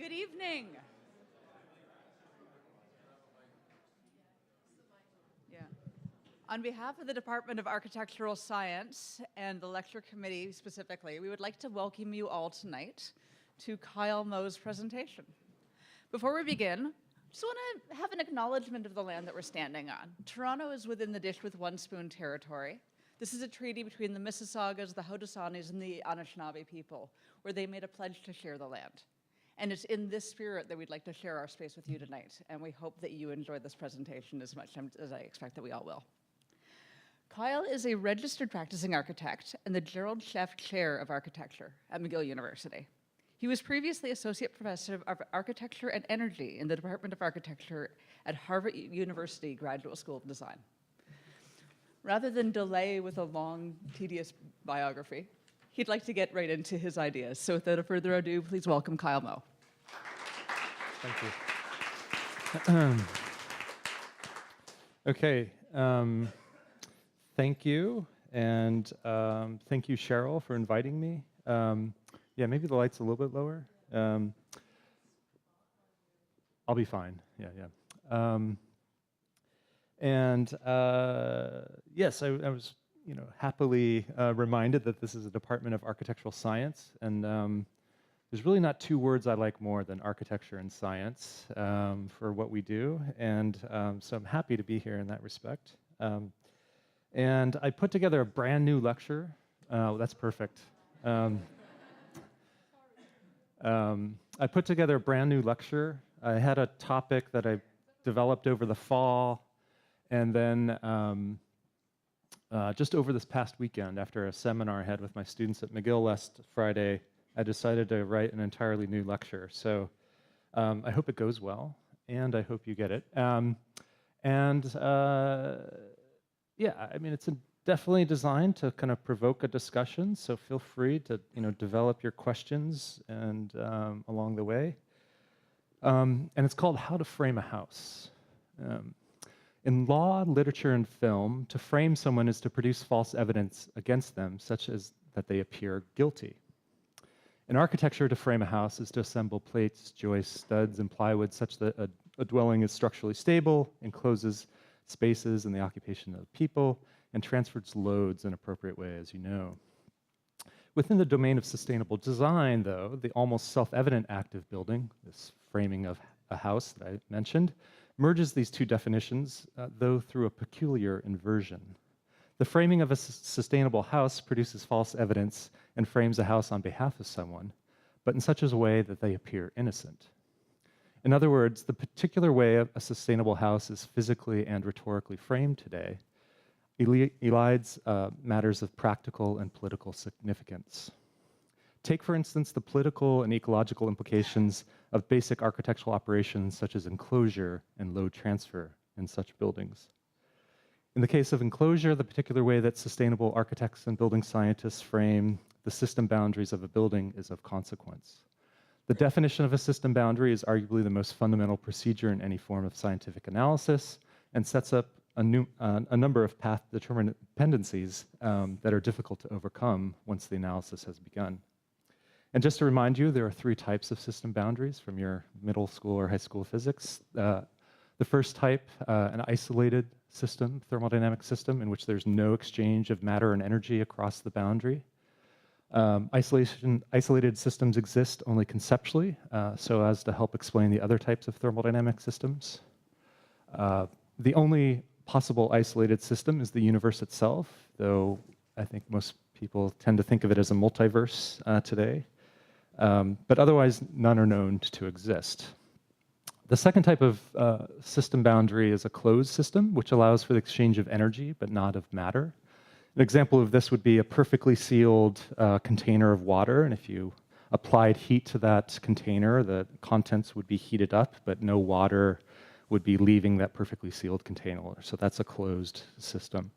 Good evening. Yeah. On behalf of the Department of Architectural Science and the lecture committee specifically, we would like to welcome you all tonight to Kiel Moe's presentation. Before we begin, just want to have an acknowledgement of the land that we're standing on. Toronto is within the Dish with One Spoon territory. This is a treaty between the Mississaugas, the Hautesaunee, and the Anishinaabe people, where they made a pledge to share the land. And it's in this spirit that we'd like to share our space with you tonight, and we hope that you enjoy this presentation as much as I expect that we all will. Kiel is a registered practicing architect and the Gerald Sheff Chair of Architecture at McGill University. He was previously Associate Professor of Architecture and Energy in the Department of Architecture at Harvard University Graduate School of Design. Rather than delay with a long, tedious biography, he'd like to get right into his ideas. So without further ado, please welcome Kiel Moe. Thank you. Okay, thank you, and thank you, Cheryl, for inviting me. Yeah, maybe the light's a little bit lower. I'll be fine. Yeah. Yes, I was, happily reminded that this is a Department of Architectural Science, and there's really not two words I like more than architecture and science for what we do, and so I'm happy to be here in that respect. And I put together a brand new lecture. That's perfect. I put together a brand new lecture. I had a topic that I developed over the fall, and then just over this past weekend, after a seminar I had with my students at McGill last Friday, I decided to write an entirely new lecture. So I hope it goes well, and I hope you get it. Yeah, I mean, it's definitely designed to kind of provoke a discussion, so feel free to develop your questions and along the way. And it's called How to Frame a House. In law, literature, and film, to frame someone is to produce false evidence against them, such as that they appear guilty. In architecture, to frame a house is to assemble plates, joists, studs, and plywood such that a dwelling is structurally stable, encloses spaces and the occupation of people, and transfers loads in an appropriate way, as you know. Within the domain of sustainable design, though, the almost self-evident act of building, this framing of a house that I mentioned, merges these two definitions, though through a peculiar inversion. The framing of a sustainable house produces false evidence and frames a house on behalf of someone, but in such a way that they appear innocent. In other words, the particular way a sustainable house is physically and rhetorically framed today elides matters of practical and political significance. Take, for instance, the political and ecological implications of basic architectural operations such as enclosure and load transfer in such buildings. In the case of enclosure, the particular way that sustainable architects and building scientists frame the system boundaries of a building is of consequence. The definition of a system boundary is arguably the most fundamental procedure in any form of scientific analysis and sets up a number of path-determinant dependencies that are difficult to overcome once the analysis has begun. And just to remind you, there are three types of system boundaries from your middle school or high school physics. The first type, an isolated system, thermodynamic system, in which there's no exchange of matter and energy across the boundary. Isolated systems exist only conceptually, so as to help explain the other types of thermodynamic systems. The only possible isolated system is the universe itself, though I think most people tend to think of it as a multiverse today. But otherwise, none are known to exist. The second type of system boundary is a closed system, which allows for the exchange of energy, but not of matter. An example of this would be a perfectly sealed container of water, and if you applied heat to that container, the contents would be heated up, but no water would be leaving that perfectly sealed container. So that's a closed system.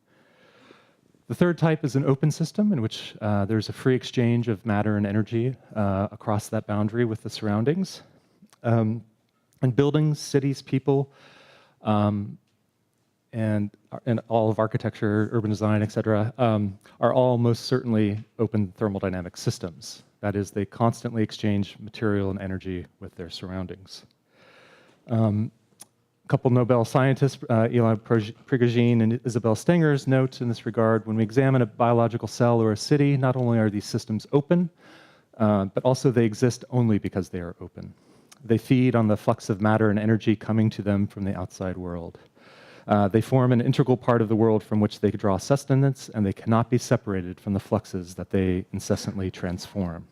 The third type is an open system in which there's a free exchange of matter and energy across that boundary with the surroundings. And buildings, cities, people, and all of architecture, urban design, et cetera, are all most certainly open thermodynamic systems. That is, they constantly exchange material and energy with their surroundings. A couple Nobel scientists, Eli Prigogine and Isabel Stengers, note in this regard, when we examine a biological cell or a city, not only are these systems open, but also they exist only because they are open. They feed on the flux of matter and energy coming to them from the outside world. They form an integral part of the world from which they draw sustenance, and they cannot be separated from the fluxes that they incessantly transform.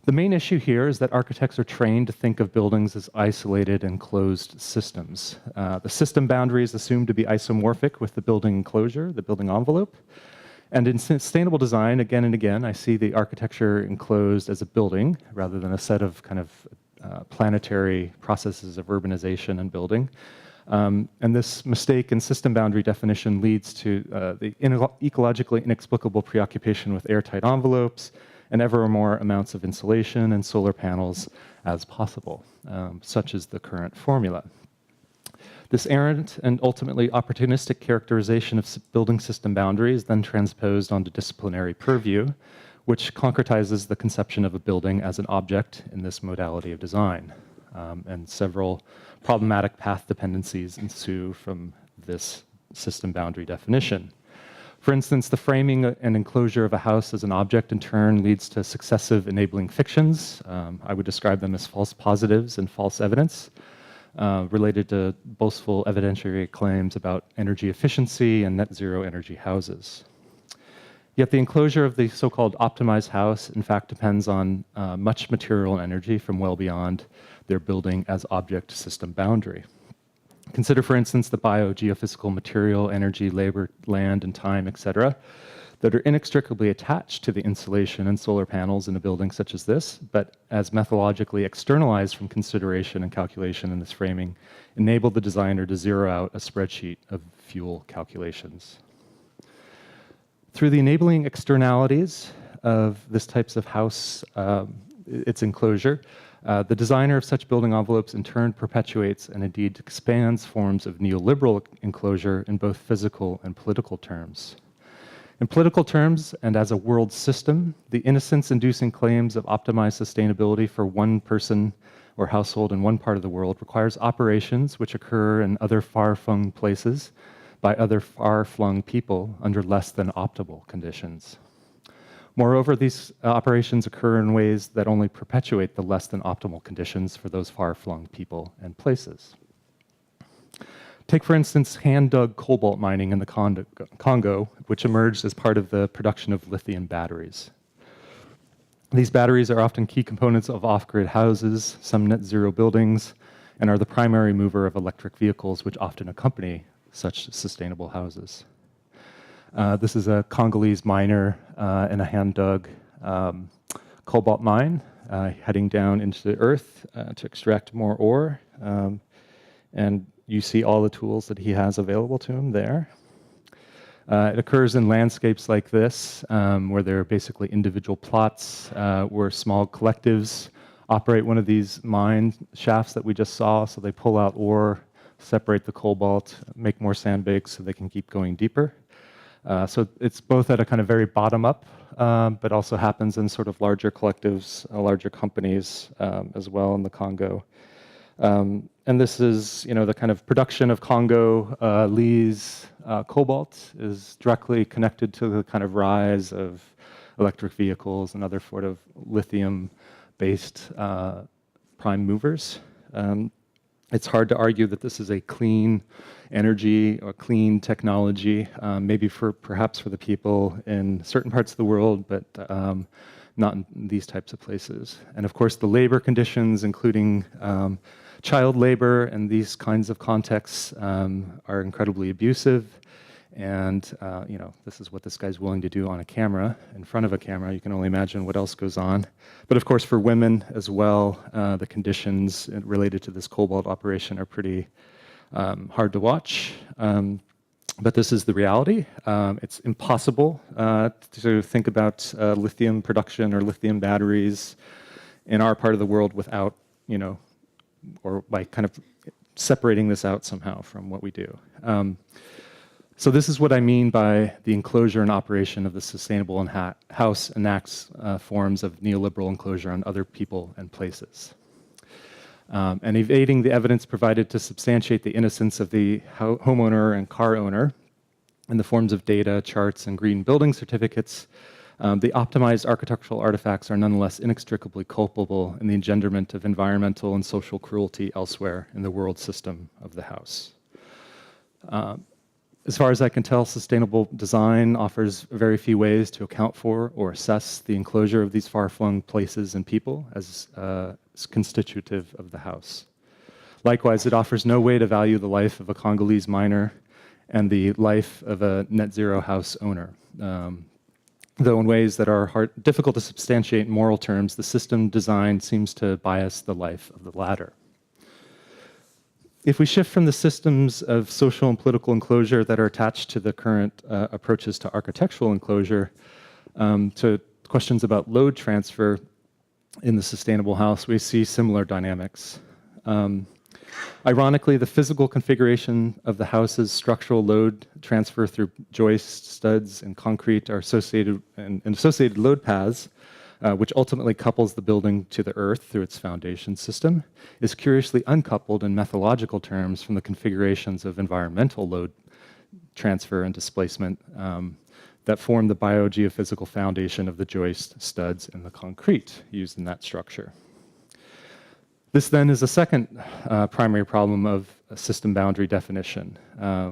The main issue here is that architects are trained to think of buildings as isolated and closed systems. The system boundary is assumed to be isomorphic with the building enclosure, the building envelope. And in sustainable design, again and again, I see the architecture enclosed as a building rather than a set of kind of planetary processes of urbanization and building. And this mistake in system boundary definition leads to the ecologically inexplicable preoccupation with airtight envelopes and ever more amounts of insulation and solar panels as possible, such is the current formula. This errant and ultimately opportunistic characterization of building system boundaries then transposed onto disciplinary purview, which concretizes the conception of a building as an object in this modality of design. And several problematic path dependencies ensue from this system boundary definition. For instance, the framing and enclosure of a house as an object in turn leads to successive enabling fictions. I would describe them as false positives and false evidence related to boastful evidentiary claims about energy efficiency and net zero energy houses. Yet the enclosure of the so-called optimized house, in fact, depends on much material and energy from well beyond their building as object system boundary. Consider, for instance, the geophysical material, energy, labor, land, and time, etc., that are inextricably attached to the insulation and solar panels in a building such as this, but as methodologically externalized from consideration and calculation in this framing, enable the designer to zero out a spreadsheet of fuel calculations. Through the enabling externalities of this types of house, its enclosure, the designer of such building envelopes in turn perpetuates and indeed expands forms of neoliberal enclosure in both physical and political terms. In political terms, and as a world system, the innocence-inducing claims of optimized sustainability for one person or household in one part of the world requires operations which occur in other far-flung places by other far-flung people under less than optimal conditions. Moreover, these operations occur in ways that only perpetuate the less than optimal conditions for those far-flung people and places. Take, for instance, hand-dug cobalt mining in the Congo, which emerged as part of the production of lithium batteries. These batteries are often key components of off-grid houses, some net zero buildings, and are the primary mover of electric vehicles, which often accompany such sustainable houses. This is a Congolese miner in a hand-dug cobalt mine, heading down into the earth to extract more ore. And you see all the tools that he has available to him there. It occurs in landscapes like this, where there are basically individual plots, where small collectives operate one of these mine shafts that we just saw. So they pull out ore, separate the cobalt, make more sandbags so they can keep going deeper. So it's both at a kind of very bottom-up, but also happens in sort of larger collectives, larger companies as well in the Congo. And this is, the kind of production of Congolese cobalt is directly connected to the kind of rise of electric vehicles and other sort of lithium-based prime movers. It's hard to argue that this is a clean energy or clean technology, maybe perhaps for the people in certain parts of the world, but not in these types of places. And of course, the labor conditions, including child labor and these kinds of contexts, are incredibly abusive. And this is what this guy's willing to do on a camera, in front of a camera. You can only imagine what else goes on. But of course, for women as well, the conditions related to this cobalt operation are pretty hard to watch. But this is the reality. It's impossible to think about lithium production or lithium batteries in our part of the world without, or by kind of separating this out somehow from what we do. So this is what I mean by the enclosure and operation of the sustainable house enacts forms of neoliberal enclosure on other people and places. And evading the evidence provided to substantiate the innocence of the homeowner and car owner in the forms of data, charts, and green building certificates, the optimized architectural artifacts are nonetheless inextricably culpable in the engenderment of environmental and social cruelty elsewhere in the world system of the house. As far as I can tell, sustainable design offers very few ways to account for or assess the enclosure of these far-flung places and people as constitutive of the house. Likewise, it offers no way to value the life of a Congolese miner and the life of a net zero house owner. Though in ways that are difficult to substantiate in moral terms, the system design seems to bias the life of the latter. If we shift from the systems of social and political enclosure that are attached to the current approaches to architectural enclosure to questions about load transfer in the sustainable house, we see similar dynamics. Ironically, the physical configuration of the house's structural load transfer through joists, studs, and concrete are associated load paths, which ultimately couples the building to the earth through its foundation system, is curiously uncoupled in methodological terms from the configurations of environmental load transfer and displacement that form the biogeophysical foundation of the joist, studs, and the concrete used in that structure. This then is a second primary problem of a system boundary definition,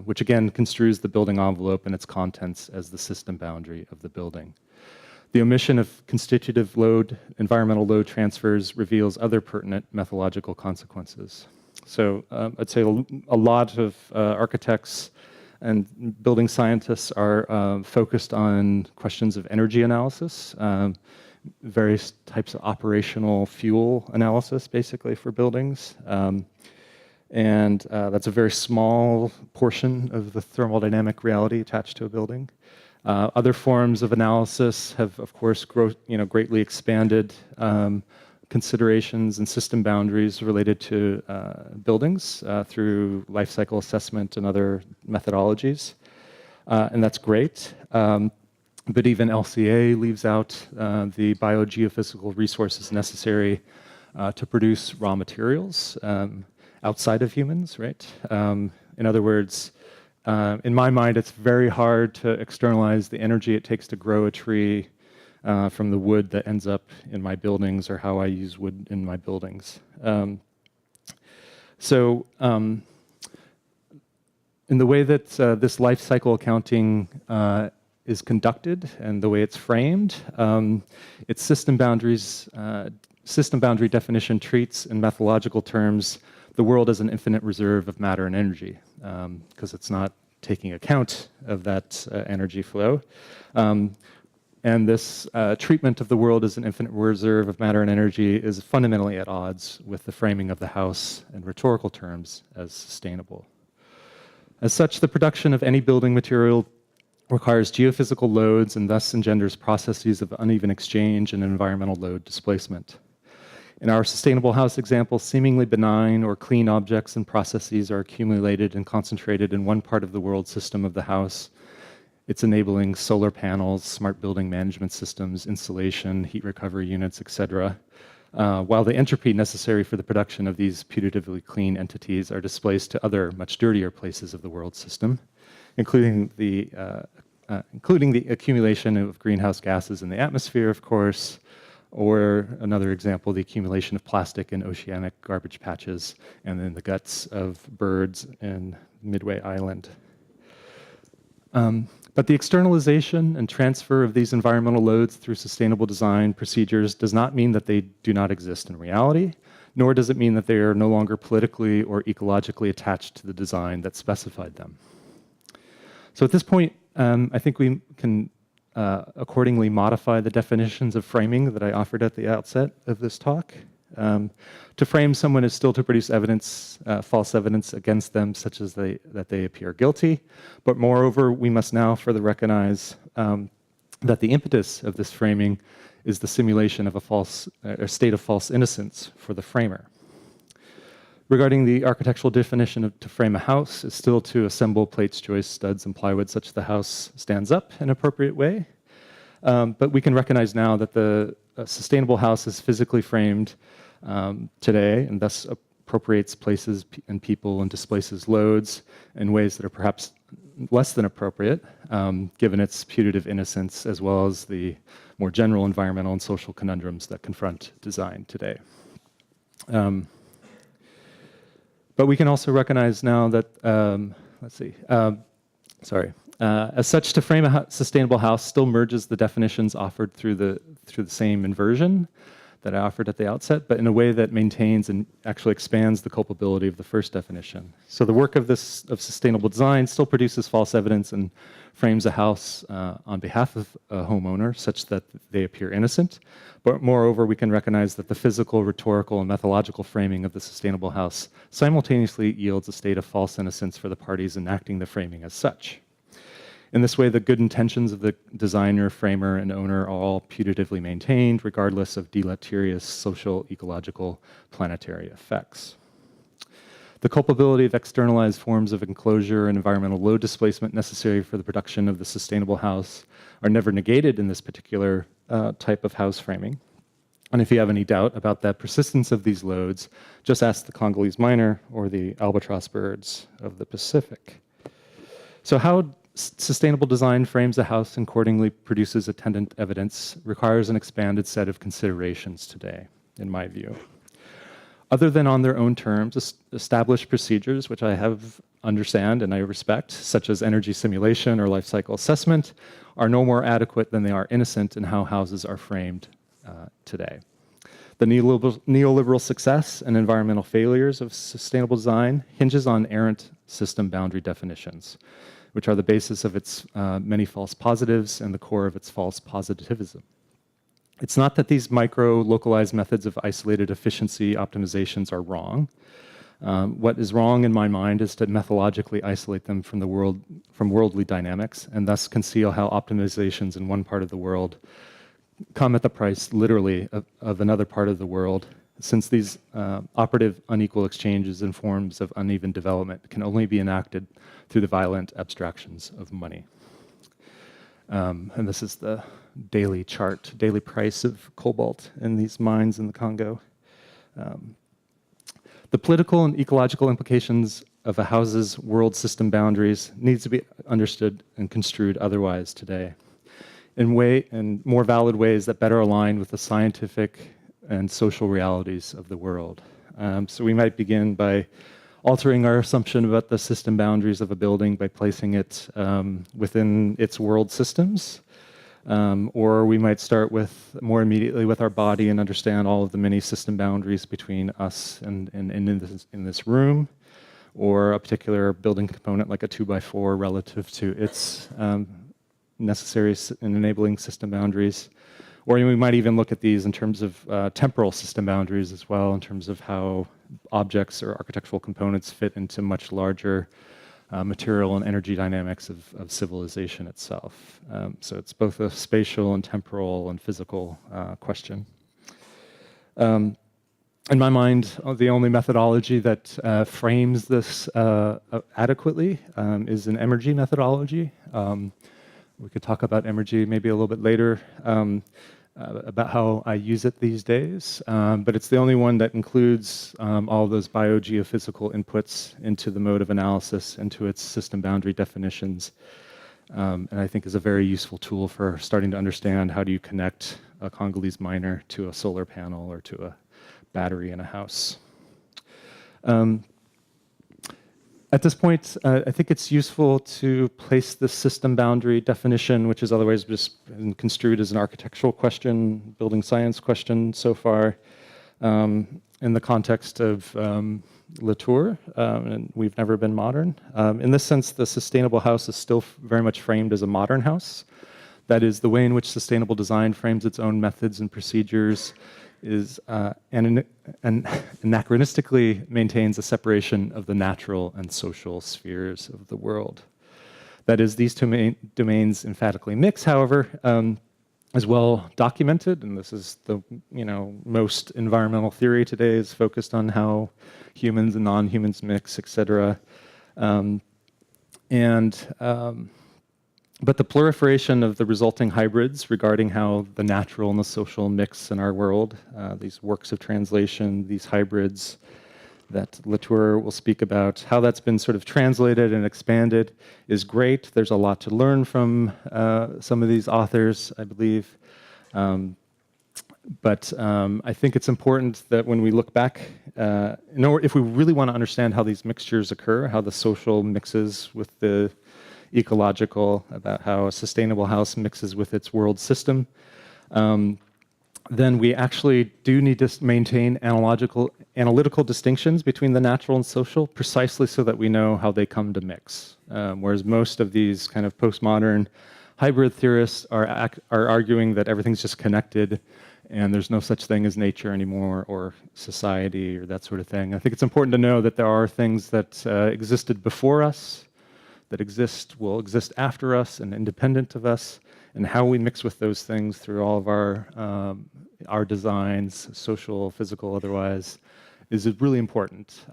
which again construes the building envelope and its contents as the system boundary of the building. The omission of constitutive load, environmental load transfers reveals other pertinent methodological consequences. So I'd say a lot of architects and building scientists are focused on questions of energy analysis, various types of operational fuel analysis, basically, for buildings. And that's a very small portion of the thermodynamic reality attached to a building. Other forms of analysis have, of course, greatly expanded considerations and system boundaries related to buildings through lifecycle assessment and other methodologies. And that's great. But even LCA leaves out the biogeophysical resources necessary to produce raw materials outside of humans, right? In other words, in my mind, it's very hard to externalize the energy it takes to grow a tree from the wood that ends up in my buildings or how I use wood in my buildings. In the way that this life cycle accounting is conducted and the way it's framed, its system boundary definition treats in methodological terms the world as an infinite reserve of matter and energy, because it's not taking account of that energy flow. And this treatment of the world as an infinite reserve of matter and energy is fundamentally at odds with the framing of the house in rhetorical terms as sustainable. As such, the production of any building material requires geophysical loads and thus engenders processes of uneven exchange and environmental load displacement. In our sustainable house example, seemingly benign or clean objects and processes are accumulated and concentrated in one part of the world system of the house. It's enabling solar panels, smart building management systems, insulation, heat recovery units, etc., while the entropy necessary for the production of these putatively clean entities are displaced to other, much dirtier places of the world system, including the accumulation of greenhouse gases in the atmosphere, of course, or another example, the accumulation of plastic in oceanic garbage patches and in the guts of birds in Midway Island. But the externalization and transfer of these environmental loads through sustainable design procedures does not mean that they do not exist in reality, nor does it mean that they are no longer politically or ecologically attached to the design that specified them. So at this point, I think we can accordingly modify the definitions of framing that I offered at the outset of this talk. To frame someone is still to produce evidence, false evidence against them, such as that they appear guilty. But moreover, we must now further recognize that the impetus of this framing is the simulation of a state of false innocence for the framer. Regarding the architectural definition of to frame a house is still to assemble plates, joists, studs, and plywood such the house stands up in an appropriate way. But we can recognize now that the sustainable house is physically framed today and thus appropriates places and people and displaces loads in ways that are perhaps less than appropriate, given its putative innocence, as well as the more general environmental and social conundrums that confront design today. But we can also recognize now that, as such, to frame a sustainable house still merges the definitions offered through the same inversion that I offered at the outset, but in a way that maintains and actually expands the culpability of the first definition. So the work of sustainable design still produces false evidence and frames a house on behalf of a homeowner such that they appear innocent. But moreover, we can recognize that the physical, rhetorical, and methodological framing of the sustainable house simultaneously yields a state of false innocence for the parties enacting the framing as such. In this way, the good intentions of the designer, framer, and owner are all putatively maintained, regardless of deleterious social, ecological, planetary effects. The culpability of externalized forms of enclosure and environmental load displacement necessary for the production of the sustainable house are never negated in this particular type of house framing. And if you have any doubt about the persistence of these loads, just ask the Congolese miner or the albatross birds of the Pacific. So how sustainable design frames a house and accordingly produces attendant evidence requires an expanded set of considerations today, in my view. Other than on their own terms, established procedures, which I understand and I respect, such as energy simulation or life cycle assessment, are no more adequate than they are innocent in how houses are framed today. The neoliberal success and environmental failures of sustainable design hinges on errant system boundary definitions, which are the basis of its many false positives and the core of its false positivism. It's not that these micro-localized methods of isolated efficiency optimizations are wrong. What is wrong in my mind is to methodologically isolate them from worldly dynamics and thus conceal how optimizations in one part of the world come at the price, literally, of another part of the world, since these operative unequal exchanges and forms of uneven development can only be enacted through the violent abstractions of money. And this is the daily chart, daily price of cobalt in these mines in the Congo. The political and ecological implications of a house's world system boundaries needs to be understood and construed otherwise today, in more valid ways that better align with the scientific and social realities of the world. So we might begin by altering our assumption about the system boundaries of a building by placing it within its world systems. Or we might start with more immediately with our body and understand all of the many system boundaries between us and in this room, or a particular building component like a 2x4 relative to its necessary and enabling system boundaries. Or we might even look at these in terms of temporal system boundaries as well, in terms of how objects or architectural components fit into much larger material and energy dynamics of civilization itself. So it's both a spatial and temporal and physical question. In my mind, the only methodology that frames this adequately is an energy methodology. We could talk about energy maybe a little bit later, about how I use it these days, but it's the only one that includes all of those biogeophysical inputs into the mode of analysis, into its system boundary definitions, and I think is a very useful tool for starting to understand how do you connect a Congolese miner to a solar panel or to a battery in a house. At this point, I think it's useful to place the system boundary definition, which is otherwise just been construed as an architectural question, building science question so far, in the context of Latour, and we've never been modern. In this sense, the sustainable house is still very much framed as a modern house. That is, the way in which sustainable design frames its own methods and procedures is anachronistically maintains a separation of the natural and social spheres of the world. That is, these two domains emphatically mix, however, as well documented, and this is the most environmental theory today is focused on how humans and non-humans mix, etc. But the proliferation of the resulting hybrids regarding how the natural and the social mix in our world, these works of translation, these hybrids that Latour will speak about, how that's been sort of translated and expanded is great. There's a lot to learn from some of these authors, I believe. But I think it's important that when we look back, if we really want to understand how these mixtures occur, how the social mixes with the ecological, about how a sustainable house mixes with its world system, then we actually do need to maintain analytical distinctions between the natural and social, precisely so that we know how they come to mix. Whereas most of these kind of postmodern hybrid theorists are arguing that everything's just connected and there's no such thing as nature anymore or society or that sort of thing. I think it's important to know that there are things that existed before us, that will exist after us and independent of us, and how we mix with those things through all of our designs, social, physical, otherwise, is really important.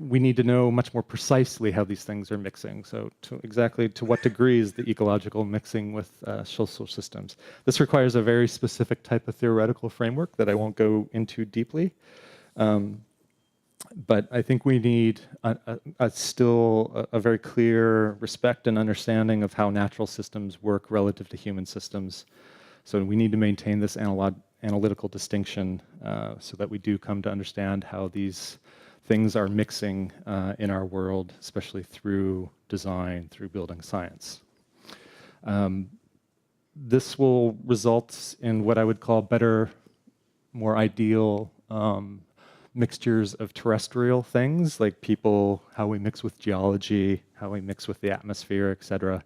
We need to know much more precisely how these things are mixing. So exactly to what degree is the ecological mixing with social systems. This requires a very specific type of theoretical framework that I won't go into deeply. But I think we need still a very clear respect and understanding of how natural systems work relative to human systems. So we need to maintain this analytical distinction so that we do come to understand how these things are mixing in our world, especially through design, through building science. This will result in what I would call better, more ideal mixtures of terrestrial things, like people, how we mix with geology, how we mix with the atmosphere, etc.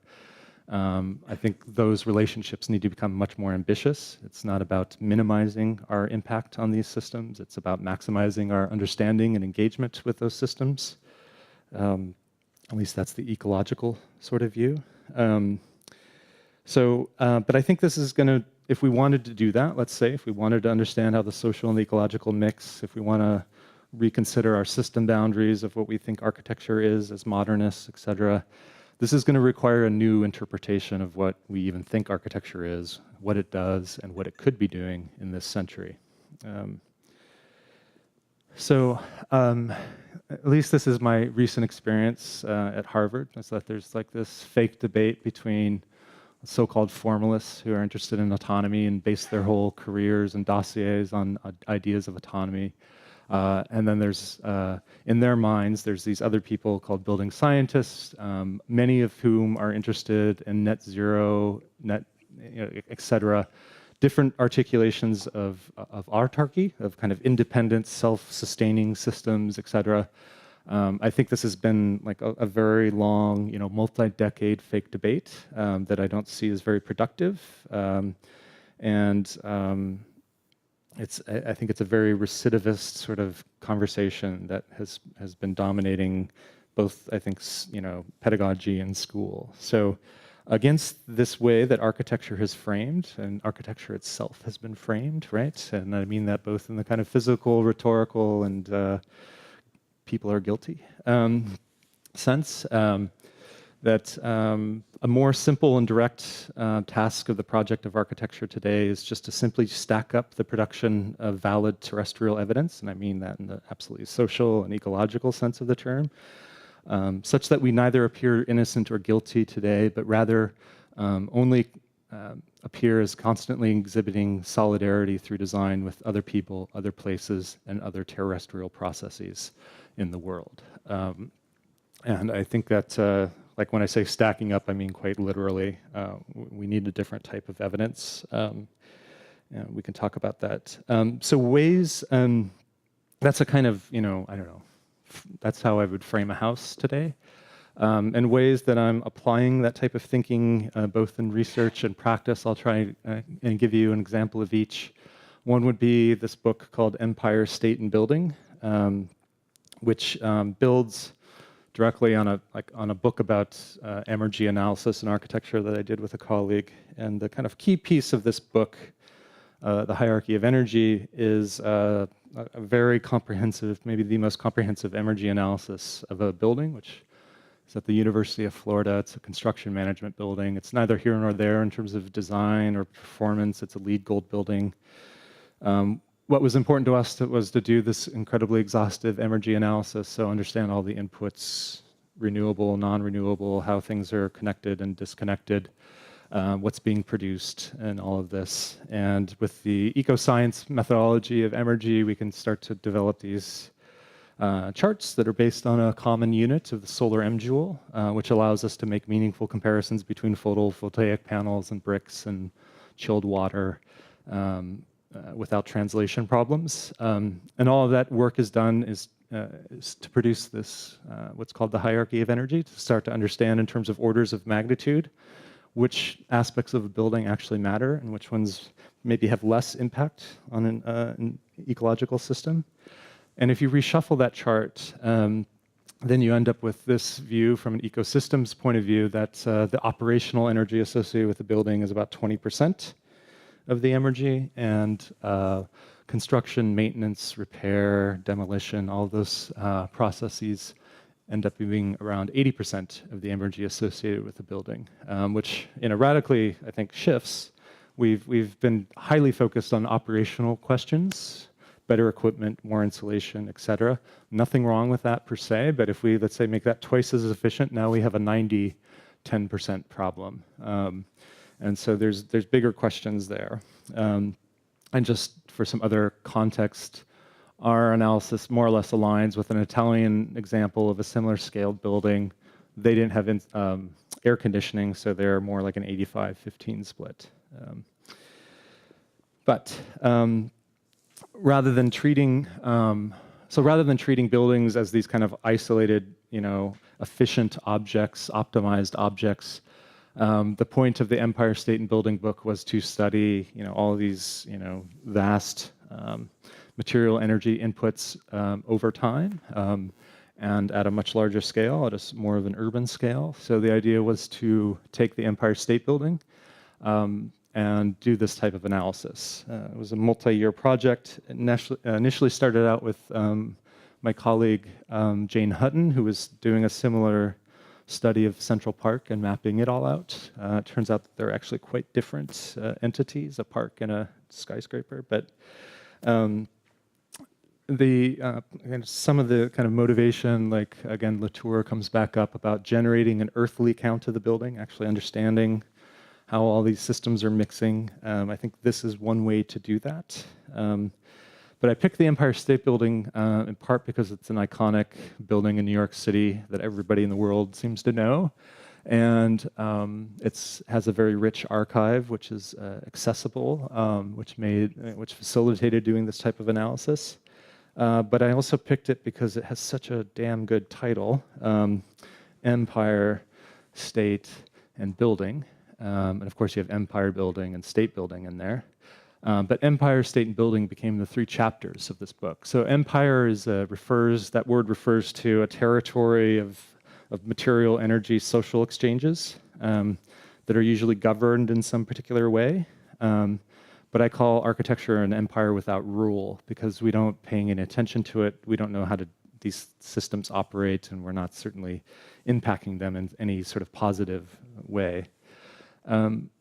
I think those relationships need to become much more ambitious. It's not about minimizing our impact on these systems. It's about maximizing our understanding and engagement with those systems. At least that's the ecological sort of view. But I think this is going to, if we wanted to do that, let's say, if we wanted to understand how the social and the ecological mix, if we want to reconsider our system boundaries of what we think architecture is as modernists, etc., this is going to require a new interpretation of what we even think architecture is, what it does, and what it could be doing in this century. At least this is my recent experience at Harvard, is that there's like this fake debate between so-called formalists who are interested in autonomy and base their whole careers and dossiers on ideas of autonomy. And then there's, in their minds, there's these other people called building scientists, many of whom are interested in net zero, et cetera, different articulations of autarky, of kind of independent, self-sustaining systems, et cetera. I think this has been like a very long, multi-decade fake debate that I don't see as very productive. I think it's a very recidivist sort of conversation that has been dominating both, I think, pedagogy and school. So against this way that architecture has framed, and architecture itself has been framed, right? And I mean that both in the kind of physical, rhetorical, and people are guilty sense, that a more simple and direct task of the project of architecture today is just to simply stack up the production of valid terrestrial evidence, and I mean that in the absolutely social and ecological sense of the term, such that we neither appear innocent or guilty today, but rather only appear as constantly exhibiting solidarity through design with other people, other places, and other terrestrial processes in the world. And I think that, like when I say stacking up, I mean quite literally. We need a different type of evidence. We can talk about that. So ways, that's a kind of, I don't know, that's how I would frame a house today. And ways that I'm applying that type of thinking, both in research and practice, I'll try and give you an example of each. One would be this book called Empire, State, and Building, which builds directly on a book about energy analysis and architecture that I did with a colleague. And the kind of key piece of this book, The Hierarchy of Energy, is a very comprehensive, maybe the most comprehensive energy analysis of a building, which is at the University of Florida. It's a construction management building. It's neither here nor there in terms of design or performance. It's a LEED Gold building. What was important to us was to do this incredibly exhaustive energy analysis, so understand all the inputs, renewable, non-renewable, how things are connected and disconnected, what's being produced, and all of this. And with the eco-science methodology of energy, we can start to develop these charts that are based on a common unit of the solar M-joule, which allows us to make meaningful comparisons between photovoltaic panels and bricks and chilled water without translation problems. And all of that work is done is to produce this, what's called the hierarchy of energy, to start to understand in terms of orders of magnitude which aspects of a building actually matter and which ones maybe have less impact on an ecological system. And if you reshuffle that chart, then you end up with this view from an ecosystems point of view that the operational energy associated with the building is about 20% of the energy, and construction, maintenance, repair, demolition, all of those processes end up being around 80% of the energy associated with the building, which radically, I think, shifts. We've been highly focused on operational questions, better equipment, more insulation, et cetera. Nothing wrong with that per se, but if we, let's say, make that twice as efficient, now we have a 90-10% problem. And so there's bigger questions there. And just for some other context, our analysis more or less aligns with an Italian example of a similar scaled building. They didn't have air conditioning, so they're more like an 85-15 split. Rather than treating buildings as these kind of isolated, efficient objects, optimized objects, the point of the Empire State and Building book was to study, all of these, vast material energy inputs over time, and at a much larger scale, at a more of an urban scale. So the idea was to take the Empire State Building and do this type of analysis. It was a multi-year project. It initially started out with my colleague Jane Hutton, who was doing a similar study of Central Park and mapping it all out. It turns out that they're actually quite different entities, a park and a skyscraper. But some of the kind of motivation, like again, Latour comes back up about generating an earthly count of the building, actually understanding how all these systems are mixing. I think this is one way to do that. But I picked the Empire State Building in part because it's an iconic building in New York City that everybody in the world seems to know. And it has a very rich archive, which is accessible, which facilitated doing this type of analysis. But I also picked it because it has such a damn good title, Empire, State, and Building. And of course, you have Empire Building and State Building in there. But Empire, State, and Building became the 3 chapters of this book. So empire that word refers to a territory of material, energy, social exchanges that are usually governed in some particular way. But I call architecture an empire without rule because we don't pay any attention to it. We don't know how these systems operate, and we're not certainly impacting them in any sort of positive way.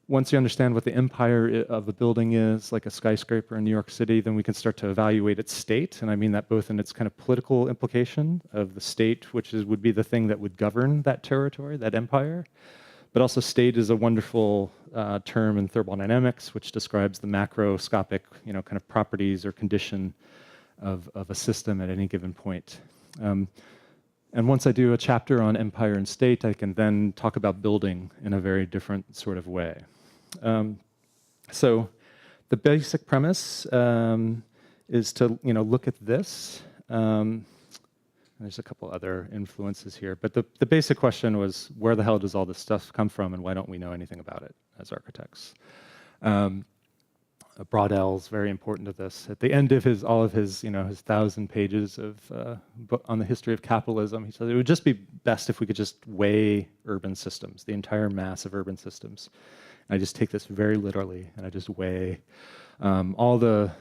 Once you understand what the empire of a building is, like a skyscraper in New York City, then we can start to evaluate its state. And I mean that both in its kind of political implication of the state, which would be the thing that would govern that territory, that empire. But also state is a wonderful term in thermodynamics, which describes the macroscopic, kind of properties or condition of a system at any given point. And once I do a chapter on empire and state, I can then talk about building in a very different sort of way. So the basic premise is to look at this. There's a couple other influences here, but the basic question was, where the hell does all this stuff come from, and why don't we know anything about it as architects? Braudel very important to this. At the end of all of his 1,000 pages of on the history of capitalism, he said it would just be best if we could just weigh urban systems, the entire mass of urban systems. And I just take this very literally, and I just weigh all the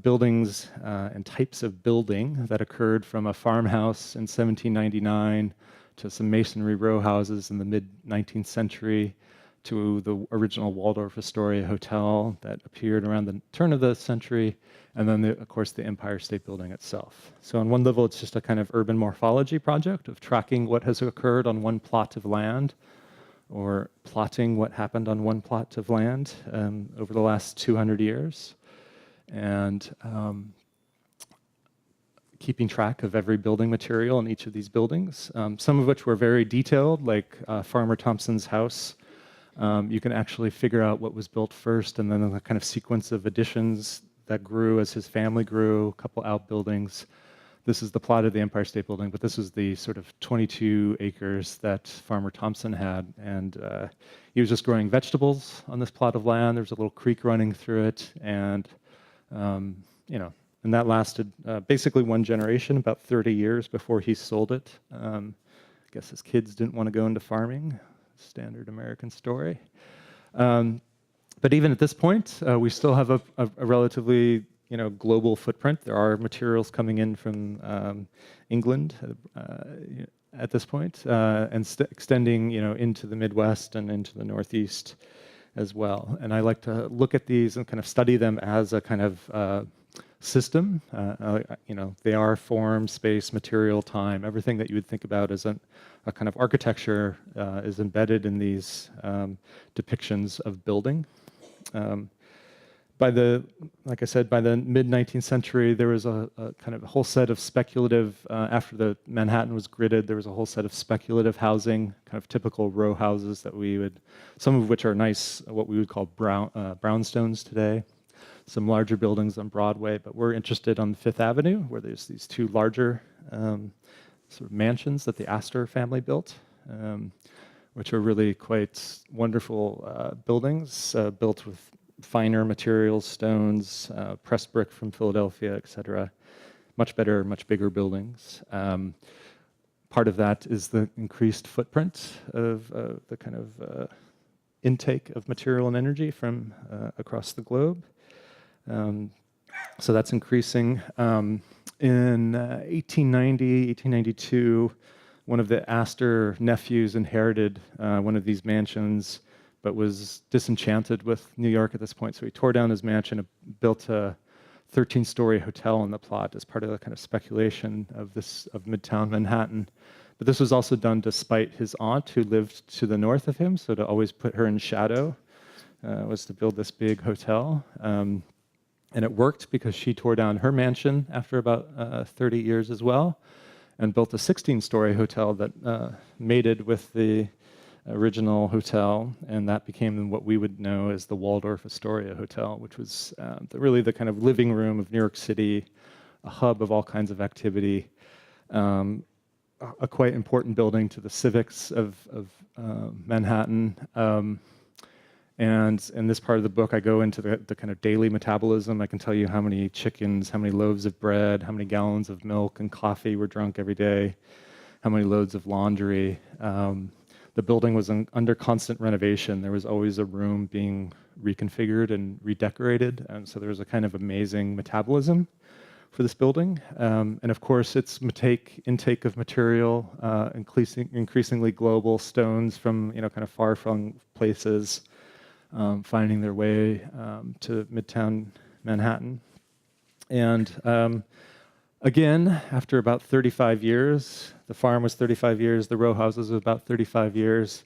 buildings and types of building that occurred from a farmhouse in 1799 to some masonry row houses in the mid-19th century, to the original Waldorf Astoria Hotel that appeared around the turn of the century, and then, of course, the Empire State Building itself. So on one level, it's just a kind of urban morphology project of tracking what has occurred on one plot of land, or plotting what happened on one plot of land over the last 200 years, and keeping track of every building material in each of these buildings, some of which were very detailed, like Farmer Thompson's house. You can actually figure out what was built first, and then the kind of sequence of additions that grew as his family grew, a couple outbuildings. This is the plot of the Empire State Building, but this was the sort of 22 acres that Farmer Thompson had, and he was just growing vegetables on this plot of land. There was a little creek running through it, and and that lasted basically one generation, about 30 years before he sold it. I guess his kids didn't want to go into farming. Standard American story. But even at this point, we still have a relatively global footprint. There are materials coming in from England at this point, and extending into the Midwest and into the Northeast as well. And I like to look at these and kind of study them as a kind of system. They are form, space, material, time. Everything that you would think about as a kind of architecture is embedded in these depictions of building. Like I said, by the mid-19th century, there was a kind of a whole set of speculative, after the Manhattan was gridded, there was a whole set of speculative housing, kind of typical row houses that some of which are nice, what we would call brownstones today. Some larger buildings on Broadway, but we're interested on Fifth Avenue, where there's these two larger sort of mansions that the Astor family built, which are really quite wonderful buildings, built with finer materials, stones, pressed brick from Philadelphia, etc. Much better, much bigger buildings. Part of that is the increased footprint of the kind of intake of material and energy from across the globe. So that's increasing. In 1890, 1892, one of the Astor nephews inherited one of these mansions, but was disenchanted with New York at this point. So he tore down his mansion and built a 13-story hotel on the plot as part of the kind of speculation of Midtown Manhattan. But this was also done despite his aunt, who lived to the north of him, so to always put her in shadow was to build this big hotel. And it worked because she tore down her mansion after about 30 years as well, and built a 16-story hotel that mated with the original hotel, and that became what we would know as the Waldorf Astoria Hotel, which was really the kind of living room of New York City, a hub of all kinds of activity, a quite important building to the civics of Manhattan. And in this part of the book, I go into the kind of daily metabolism. I can tell you how many chickens, how many loaves of bread, how many gallons of milk and coffee were drunk every day, how many loads of laundry. The building was under constant renovation. There was always a room being reconfigured and redecorated. And so there was a kind of amazing metabolism for this building. And of course, its intake of material, increasingly global, stones from kind of far-flung places, finding their way to Midtown Manhattan. And again, after about 35 years, the farm was 35 years, the row houses was about 35 years.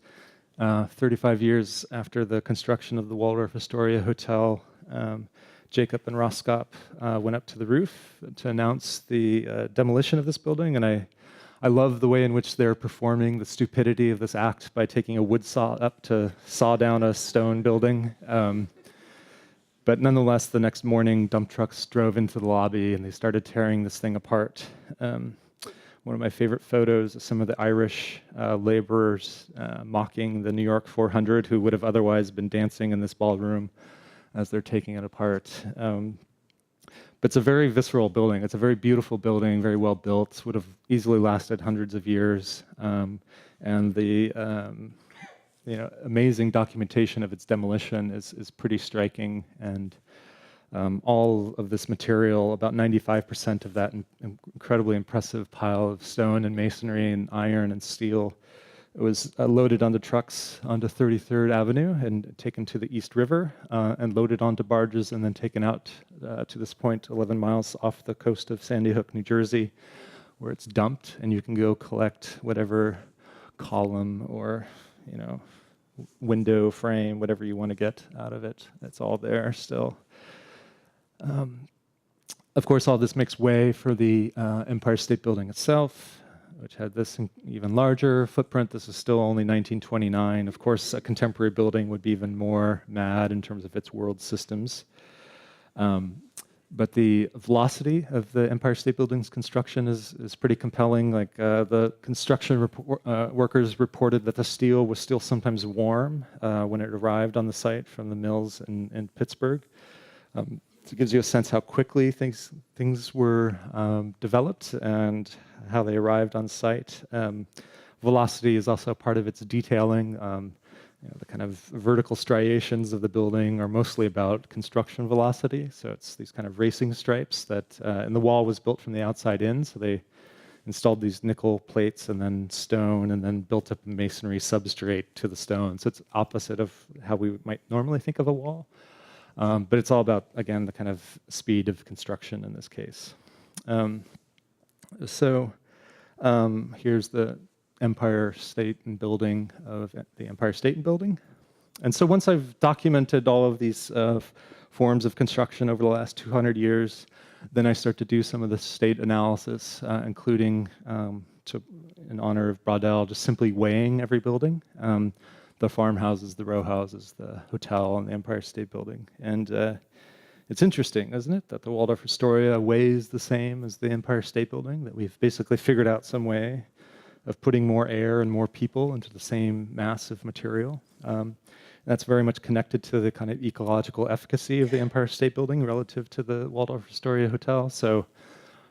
35 years after the construction of the Waldorf Astoria Hotel, Jacob and Roskop went up to the roof to announce the demolition of this building, and I love the way in which they're performing the stupidity of this act by taking a wood saw up to saw down a stone building. But nonetheless, the next morning, dump trucks drove into the lobby and they started tearing this thing apart. One of my favorite photos is some of the Irish laborers mocking the New York 400 who would have otherwise been dancing in this ballroom as they're taking it apart. But it's a very visceral building. It's a very beautiful building, very well built, would have easily lasted hundreds of years. And the amazing documentation of its demolition is pretty striking. And all of this material, about 95% of that incredibly impressive pile of stone and masonry and iron and steel, it was loaded onto trucks onto 33rd Avenue and taken to the East River and loaded onto barges and then taken out to this point 11 miles off the coast of Sandy Hook, New Jersey, where it's dumped, and you can go collect whatever column or window frame, whatever you want to get out of it. It's all there still. Of course, all this makes way for the Empire State Building itself, which had this even larger footprint. This is still only 1929. Of course, a contemporary building would be even more mad in terms of its world systems. But the velocity of the Empire State Building's construction is pretty compelling. Like the construction workers reported that the steel was still sometimes warm when it arrived on the site from the mills in Pittsburgh. So it gives you a sense how quickly things were developed and how they arrived on site. Velocity is also part of its detailing. The kind of vertical striations of the building are mostly about construction velocity. So it's these kind of racing stripes that, and the wall was built from the outside in. So they installed these nickel plates and then stone and then built up a masonry substrate to the stone. So it's opposite of how we might normally think of a wall. But it's all about, again, the kind of speed of construction in this case. Here's the Empire State and Building of the Empire State and Building. And so once I've documented all of these forms of construction over the last 200 years, then I start to do some of the state analysis, including, in honor of Braudel, just simply weighing every building. The farmhouses, the row houses, the hotel, and the Empire State Building. And it's interesting, isn't it, that the Waldorf Astoria weighs the same as the Empire State Building, that we've basically figured out some way of putting more air and more people into the same mass of material. That's very much connected to the kind of ecological efficacy of the Empire State Building relative to the Waldorf Astoria Hotel. So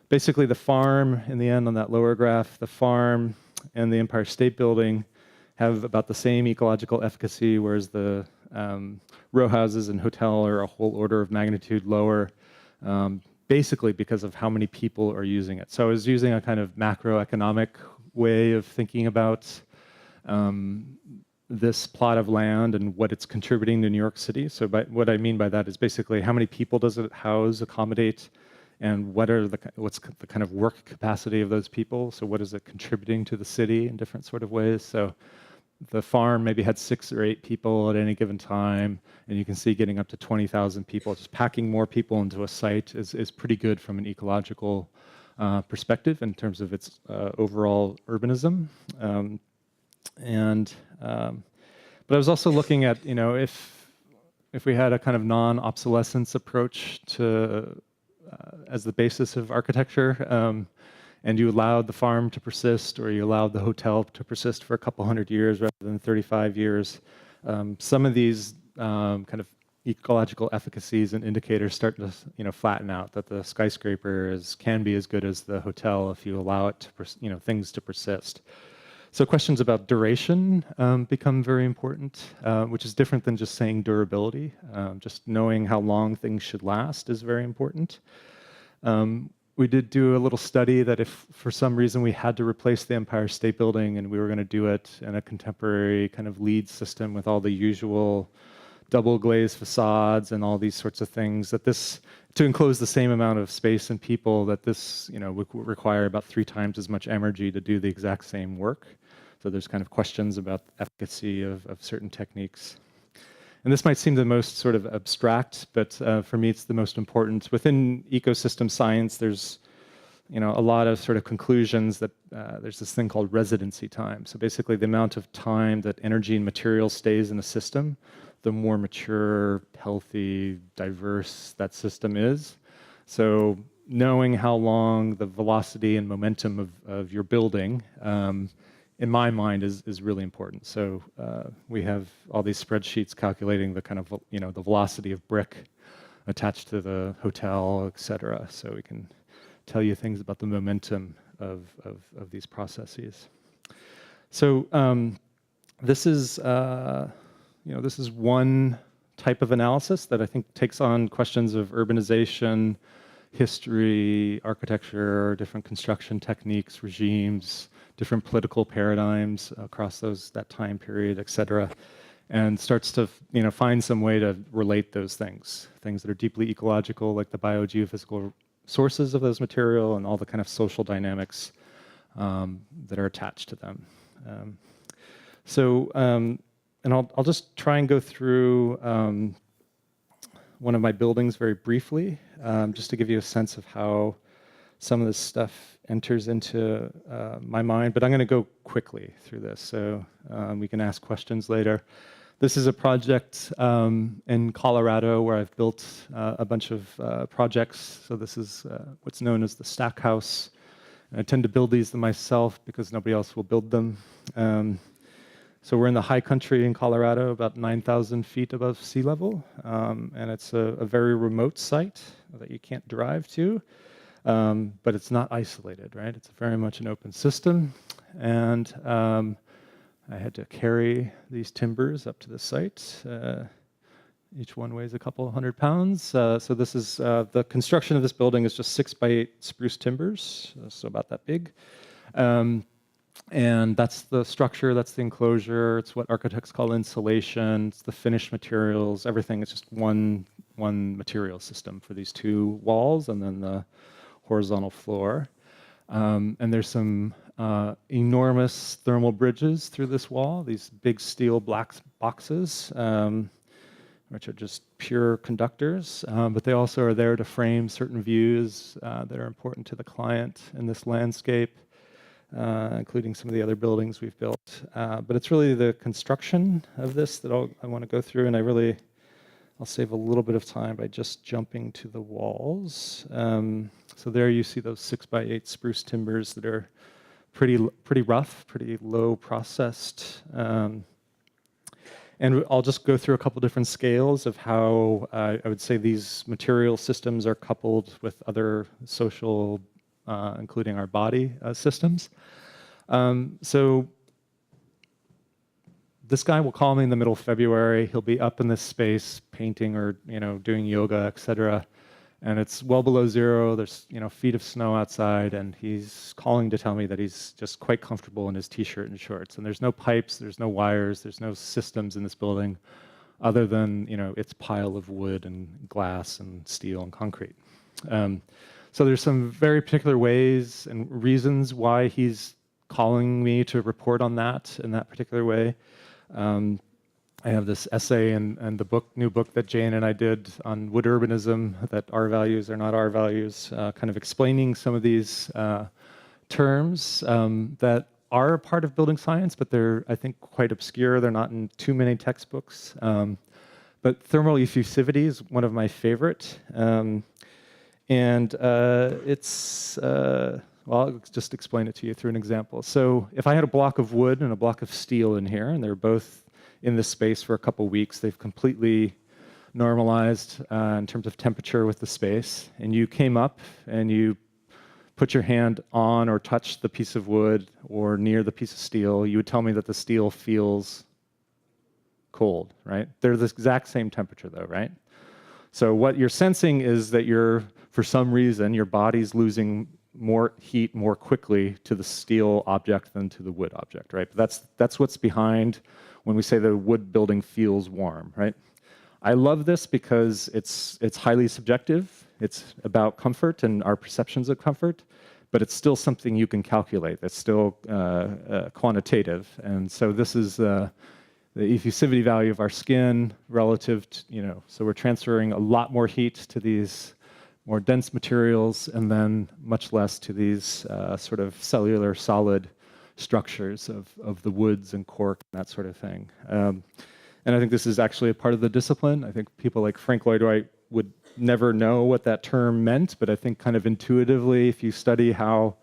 basically the farm, in the end on that lower graph, the farm and the Empire State Building have about the same ecological efficacy, whereas the row houses and hotel are a whole order of magnitude lower, basically because of how many people are using it. So I was using a kind of macroeconomic way of thinking about this plot of land and what it's contributing to New York City. So what I mean by that is basically how many people does it house, accommodate, and what's the kind of work capacity of those people? So what is it contributing to the city in different sort of ways? So the farm maybe had 6 or 8 people at any given time, and you can see getting up to 20,000 people. Just packing more people into a site is pretty good from an ecological perspective in terms of its overall urbanism. But I was also looking at, if we had a kind of non-obsolescence approach to as the basis of architecture, and you allowed the farm to persist, or you allowed the hotel to persist for a couple hundred years rather than 35 years, some of these kind of ecological efficacies and indicators start to flatten out, that the skyscraper can be as good as the hotel if you allow it to things to persist. So questions about duration become very important, which is different than just saying durability. Just knowing how long things should last is very important. We did do a little study that if for some reason we had to replace the Empire State Building and we were going to do it in a contemporary kind of LEED system with all the usual double glazed facades and all these sorts of things, that this, to enclose the same amount of space and people, that this would require about 3 times as much energy to do the exact same work. So there's kind of questions about the efficacy of certain techniques. And this might seem the most sort of abstract, but for me it's the most important. Within ecosystem science, there's a lot of sort of conclusions that there's this thing called residency time. So basically the amount of time that energy and material stays in a system, the more mature, healthy, diverse that system is. So knowing how long the velocity and momentum of your building in my mind, is really important. So we have all these spreadsheets calculating the kind of, the velocity of brick attached to the hotel, et cetera. So we can tell you things about the momentum of these processes. So this is, this is one type of analysis that I think takes on questions of urbanization, history, architecture, different construction techniques, regimes, different political paradigms across that time period, et cetera, and starts to find some way to relate those things that are deeply ecological, like the biogeophysical sources of those material and all the kind of social dynamics that are attached to them. And I'll just try and go through one of my buildings very briefly, just to give you a sense of how some of this stuff enters into my mind, but I'm going to go quickly through this, so we can ask questions later. This is a project in Colorado where I've built a bunch of projects. So this is what's known as the stack house. And I tend to build these myself because nobody else will build them. So we're in the high country in Colorado, about 9,000 feet above sea level. And it's a very remote site that you can't drive to. But it's not isolated, right? It's very much an open system. And I had to carry these timbers up to the site. Each one weighs a couple hundred pounds. So this is, the construction of this building is just 6x8 spruce timbers, so about that big. And that's the structure, that's the enclosure. It's what architects call insulation. It's the finished materials, everything. It's just one material system for these two walls and then the horizontal floor. And there's some enormous thermal bridges through this wall, these big steel black boxes, which are just pure conductors. But they also are there to frame certain views that are important to the client in this landscape, including some of the other buildings we've built. But it's really the construction of this that I want to go through, and I'll save a little bit of time by just jumping to the walls. So there you see those 6x8 spruce timbers that are pretty rough, pretty low processed. And I'll just go through a couple different scales of how I would say these material systems are coupled with other social, including our body systems. So this guy will call me in the middle of February. He'll be up in this space painting or doing yoga, etc. And it's well below zero. There's feet of snow outside, and he's calling to tell me that he's just quite comfortable in his t-shirt and shorts. And there's no pipes, there's no wires, there's no systems in this building, other than its pile of wood and glass and steel and concrete. So there's some very particular ways and reasons why he's calling me to report on that in that particular way. I have this essay and the new book that Jane and I did on wood urbanism, that our values are not our values, kind of explaining some of these terms that are a part of building science, but they're, I think, quite obscure. They're not in too many textbooks. But thermal effusivity is one of my favorite. Well, I'll just explain it to you through an example. So if I had a block of wood and a block of steel in here, and they're both in this space for a couple weeks, they've completely normalized in terms of temperature with the space, and you came up and you put your hand on or touched the piece of wood or near the piece of steel, you would tell me that the steel feels cold, right? They're the exact same temperature though, right? So what you're sensing is that for some reason, your body's losing more heat more quickly to the steel object than to the wood object, right? That's what's behind when we say the wood building feels warm, right? I love this because it's highly subjective. It's about comfort and our perceptions of comfort, but it's still something you can calculate. It's still quantitative. And so this is the effusivity value of our skin relative to, so we're transferring a lot more heat to these more dense materials and then much less to these sort of cellular solid structures of the woods and cork and that sort of thing. And I think this is actually a part of the discipline. I think people like Frank Lloyd Wright would never know what that term meant, but I think kind of intuitively, if you study how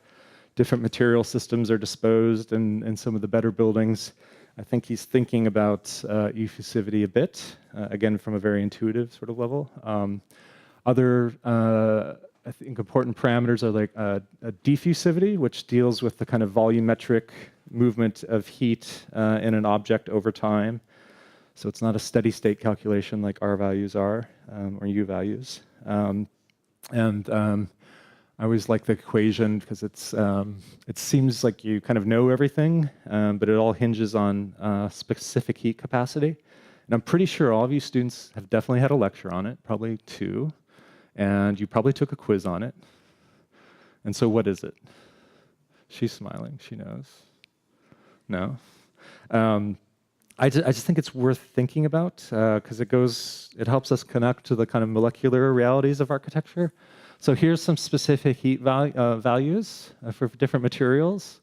different material systems are disposed in some of the better buildings. I think he's thinking about effusivity a bit, again, from a very intuitive sort of level. Other, I think, important parameters are like diffusivity, which deals with the kind of volumetric movement of heat in an object over time. So it's not a steady state calculation like R values are, or U values. I always like the equation because it seems like you kind of know everything, but it all hinges on specific heat capacity. And I'm pretty sure all of you students have definitely had a lecture on it, probably 2, and you probably took a quiz on it. And so what is it? She's smiling, she knows. No? I just think it's worth thinking about because it helps us connect to the kind of molecular realities of architecture. So here's some specific heat values for different materials,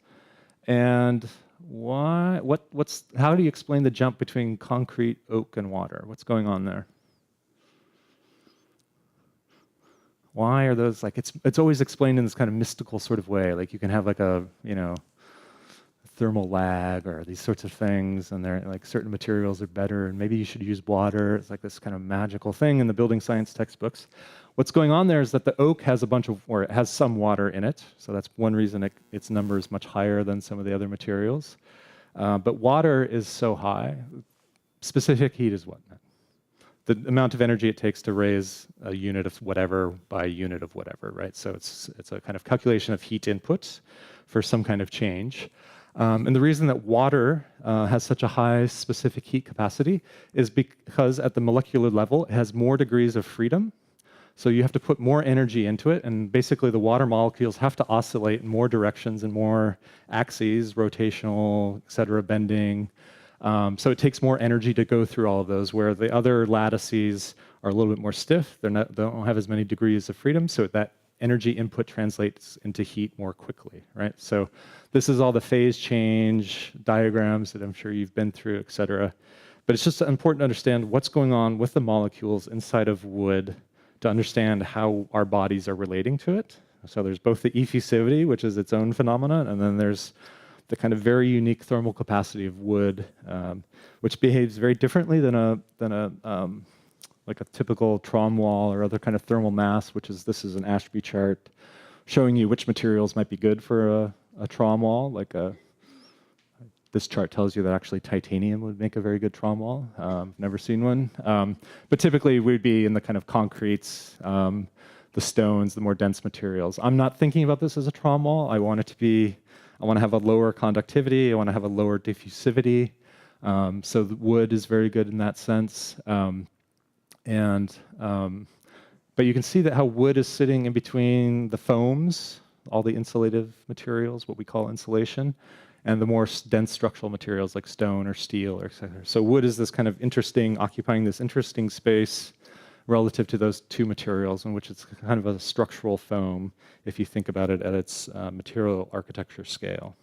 and how do you explain the jump between concrete, oak, and water? What's going on there? Why are those like it's always explained in this kind of mystical sort of way, like you can have like a thermal lag or these sorts of things, and they're like certain materials are better, and maybe you should use water. It's like this kind of magical thing in the building science textbooks. What's going on there is that the oak has it has some water in it, so that's one reason its number is much higher than some of the other materials. But water is so high. Specific heat is what? The amount of energy it takes to raise a unit of whatever by a unit of whatever, right? So it's a kind of calculation of heat input for some kind of change. And the reason that water has such a high specific heat capacity is because at the molecular level, it has more degrees of freedom. So you have to put more energy into it, and basically the water molecules have to oscillate in more directions and more axes, rotational, et cetera, bending. So it takes more energy to go through all of those, where the other lattices are a little bit more stiff. They don't have as many degrees of freedom, so that energy input translates into heat more quickly, right? So this is all the phase change diagrams that I'm sure you've been through, et cetera. But it's just important to understand what's going on with the molecules inside of wood to understand how our bodies are relating to it. So there's both the effusivity, which is its own phenomenon, and then there's the kind of very unique thermal capacity of wood, which behaves very differently than like a typical trom wall or other kind of thermal mass, this is an Ashby chart showing you which materials might be good for a trom wall. This chart tells you that actually titanium would make a very good trom wall. Never seen one. But typically we'd be in the kind of concretes, the stones, the more dense materials. I'm not thinking about this as a trom wall. I want to have a lower conductivity. I want to have a lower diffusivity. So the wood is very good in that sense. But you can see that how wood is sitting in between the foams, all the insulative materials, what we call insulation, and the more dense structural materials like stone or steel, or et cetera. So wood is this kind of occupying this interesting space relative to those two materials, in which it's kind of a structural foam, if you think about it at its material architecture scale.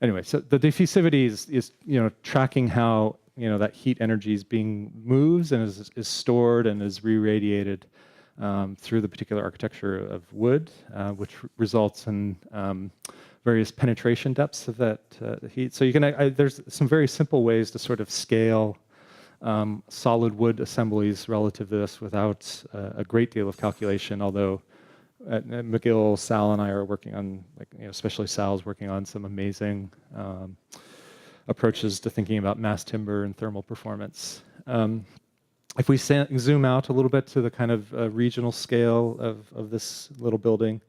Anyway, so the diffusivity is tracking how that heat energy is being moves and is stored and is re-radiated through the particular architecture of wood, which results in various penetration depths of that heat. So there's some very simple ways to sort of scale solid wood assemblies relative to this without a great deal of calculation, although at McGill, Sal and I are working on, especially Sal's working on some amazing approaches to thinking about mass timber and thermal performance. If we zoom out a little bit to the kind of regional scale of this little building,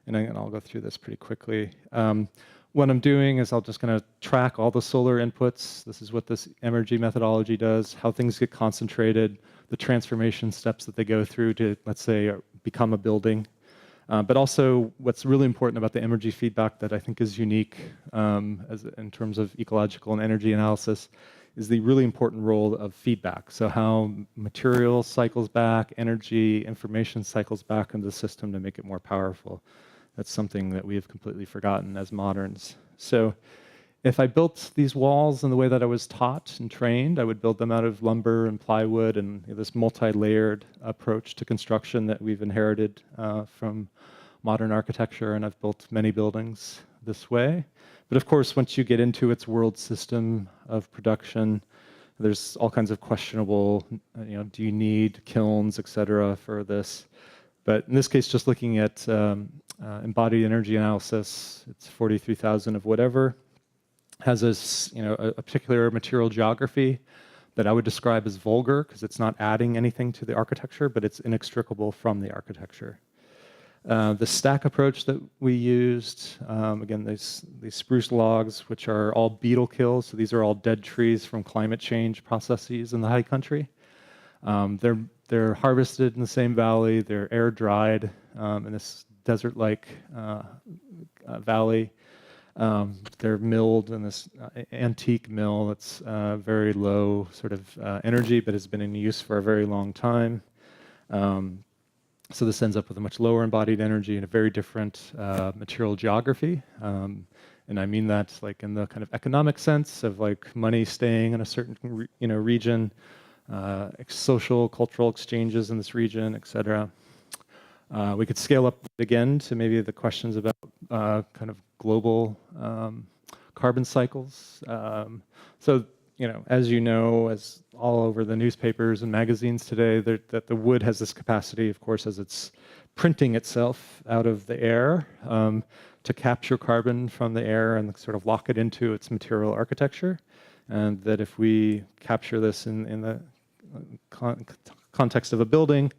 and I'll go through this pretty quickly. What I'm doing is I'll just kind of track all the solar inputs. This is what this energy methodology does, how things get concentrated, the transformation steps that they go through to, let's say, become a building. But also what's really important about the energy feedback that I think is unique in terms of ecological and energy analysis is the really important role of feedback. So how material cycles back, energy, information cycles back into the system to make it more powerful. That's something that we have completely forgotten as moderns. So if I built these walls in the way that I was taught and trained, I would build them out of lumber and plywood and this multi-layered approach to construction that we've inherited from modern architecture, and I've built many buildings this way. But of course, once you get into its world system of production, there's all kinds of questionable, do you need kilns, et cetera, for this? But in this case, just looking at embodied energy analysis, it's 43,000 of whatever, has a particular material geography that I would describe as vulgar, because it's not adding anything to the architecture, but it's inextricable from the architecture. The stack approach that we used, again, these spruce logs, which are all beetle kills, so these are all dead trees from climate change processes in the high country. They're harvested in the same valley, they're air dried in this desert-like valley. They're milled in this antique mill that's very low sort of energy, but has been in use for a very long time. So this ends up with a much lower embodied energy and a very different material geography. And I mean that like in the kind of economic sense of like money staying in a certain region, social, cultural exchanges in this region, et cetera. We could scale up again to maybe the questions about kind of global carbon cycles. So, as as all over the newspapers and magazines today, that the wood has this capacity, of course, as it's printing itself out of the air, to capture carbon from the air and sort of lock it into its material architecture. And that if we capture this in the context of a building,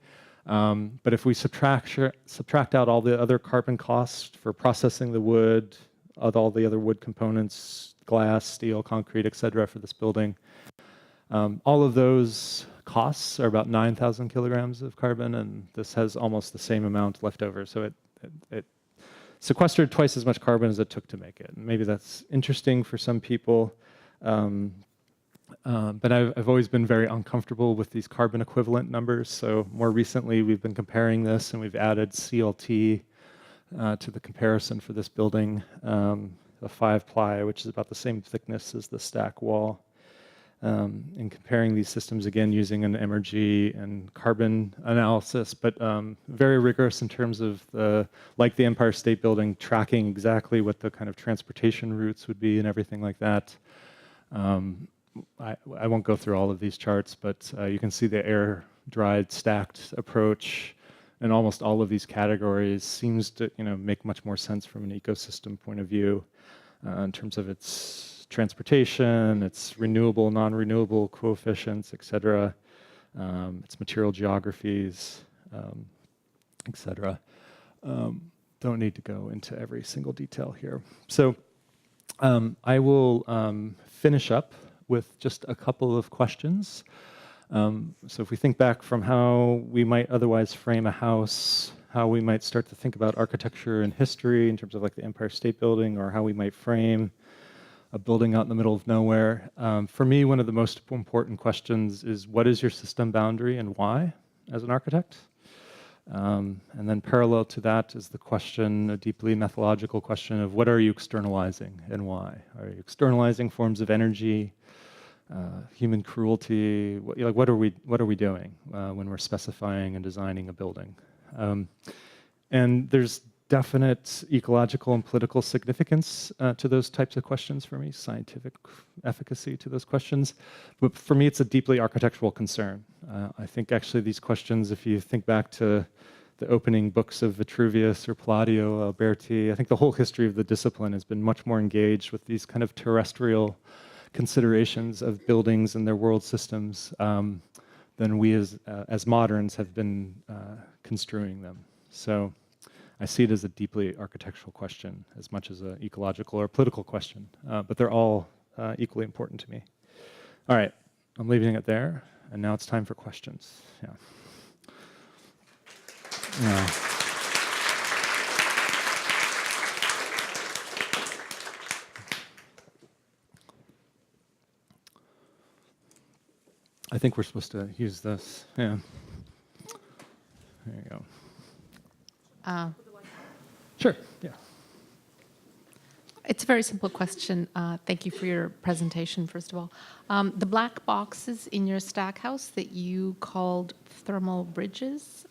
but if we subtract out all the other carbon costs for processing the wood, all the other wood components, glass, steel, concrete, et cetera, for this building, all of those costs are about 9,000 kilograms of carbon, and this has almost the same amount left over. So it sequestered twice as much carbon as it took to make it. And maybe that's interesting for some people. But I've always been very uncomfortable with these carbon equivalent numbers. So more recently, we've been comparing this, and we've added CLT to the comparison for this building, a 5-ply, which is about the same thickness as the stack wall. And comparing these systems again using an emergy and carbon analysis, but very rigorous in terms of like the Empire State Building, tracking exactly what the kind of transportation routes would be and everything like that. I won't go through all of these charts, but you can see the air-dried stacked approach, and almost all of these categories seems to make much more sense from an ecosystem point of view in terms of its transportation, its renewable, non-renewable coefficients, et cetera, its material geographies, et cetera. Don't need to go into every single detail here. So I will finish up with just a couple of questions. So if we think back from how we might otherwise frame a house, how we might start to think about architecture and history in terms of like the Empire State Building, or how we might frame a building out in the middle of nowhere. For me, one of the most important questions is, what is your system boundary and why as an architect? And then parallel to that is the question, a deeply methodological question of what are you externalizing and why? Are you externalizing forms of energy, human cruelty? What are we doing when we're specifying and designing a building? And there's definite ecological and political significance to those types of questions for me, scientific efficacy to those questions. But for me, it's a deeply architectural concern. I think actually these questions, if you think back to the opening books of Vitruvius or Palladio, Alberti, I think the whole history of the discipline has been much more engaged with these kind of terrestrial considerations of buildings and their world systems than we as moderns have been construing them. So I see it as a deeply architectural question as much as an ecological or political question, but they're all equally important to me. All right, I'm leaving it there, and now it's time for questions. Yeah. I think we're supposed to use this. Yeah. There you go. Sure. Yeah. It's a very simple question. Thank you for your presentation, first of all. The black boxes in your stack house that you called thermal bridges,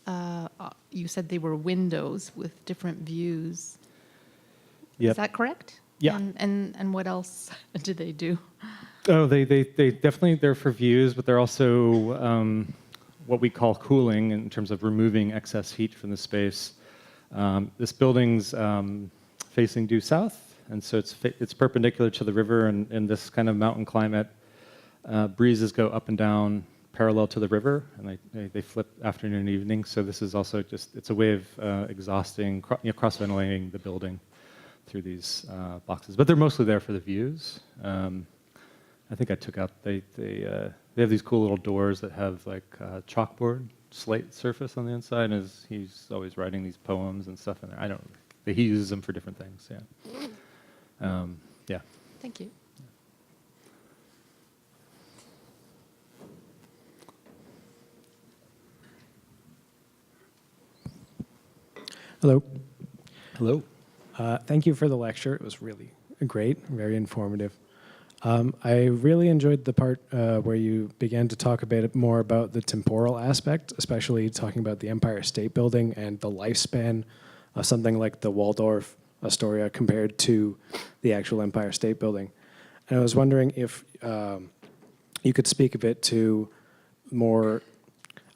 you said they were windows with different views. Yep. Is that correct? Yeah. And what else do they do? Oh, they definitely, they're for views, but they're also what we call cooling in terms of removing excess heat from the space. This building's facing due south, and so it's perpendicular to the river, and in this kind of mountain climate, breezes go up and down parallel to the river, and they flip afternoon and evening. So this is also just, it's a way of exhausting, cross-ventilating the building through these boxes. But they're mostly there for the views. I think I took out, they have these cool little doors that have like chalkboard, slate surface on the inside, and he's always writing these poems and stuff in there. He uses them for different things, yeah. Yeah. Thank you. Hello. Hello. Thank you for the lecture. It was really great, very informative. I really enjoyed the part where you began to talk a bit more about the temporal aspect, especially talking about the Empire State Building and the lifespan of something like the Waldorf Astoria compared to the actual Empire State Building. And I was wondering if you could speak a bit to more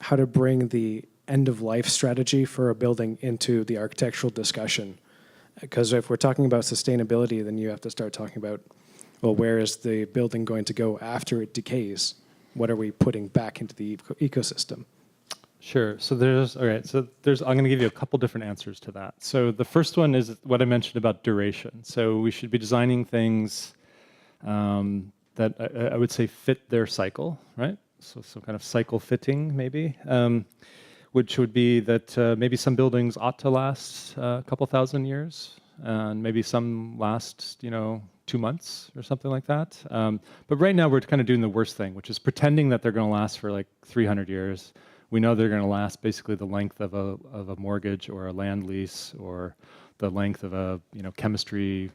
how to bring the end-of-life strategy for a building into the architectural discussion. Because if we're talking about sustainability, then you have to start talking about, well, where is the building going to go after it decays? What are we putting back into the ecosystem? Sure. So I'm going to give you a couple different answers to that. So the first one is what I mentioned about duration. So we should be designing things that I would say fit their cycle, right? So some kind of cycle fitting, maybe, which would be that maybe some buildings ought to last a couple thousand years, and maybe some last, 2 months or something like that. But right now we're kind of doing the worst thing, which is pretending that they're going to last for like 300 years. We know they're going to last basically the length of a mortgage or a land lease, or the length of a chemistry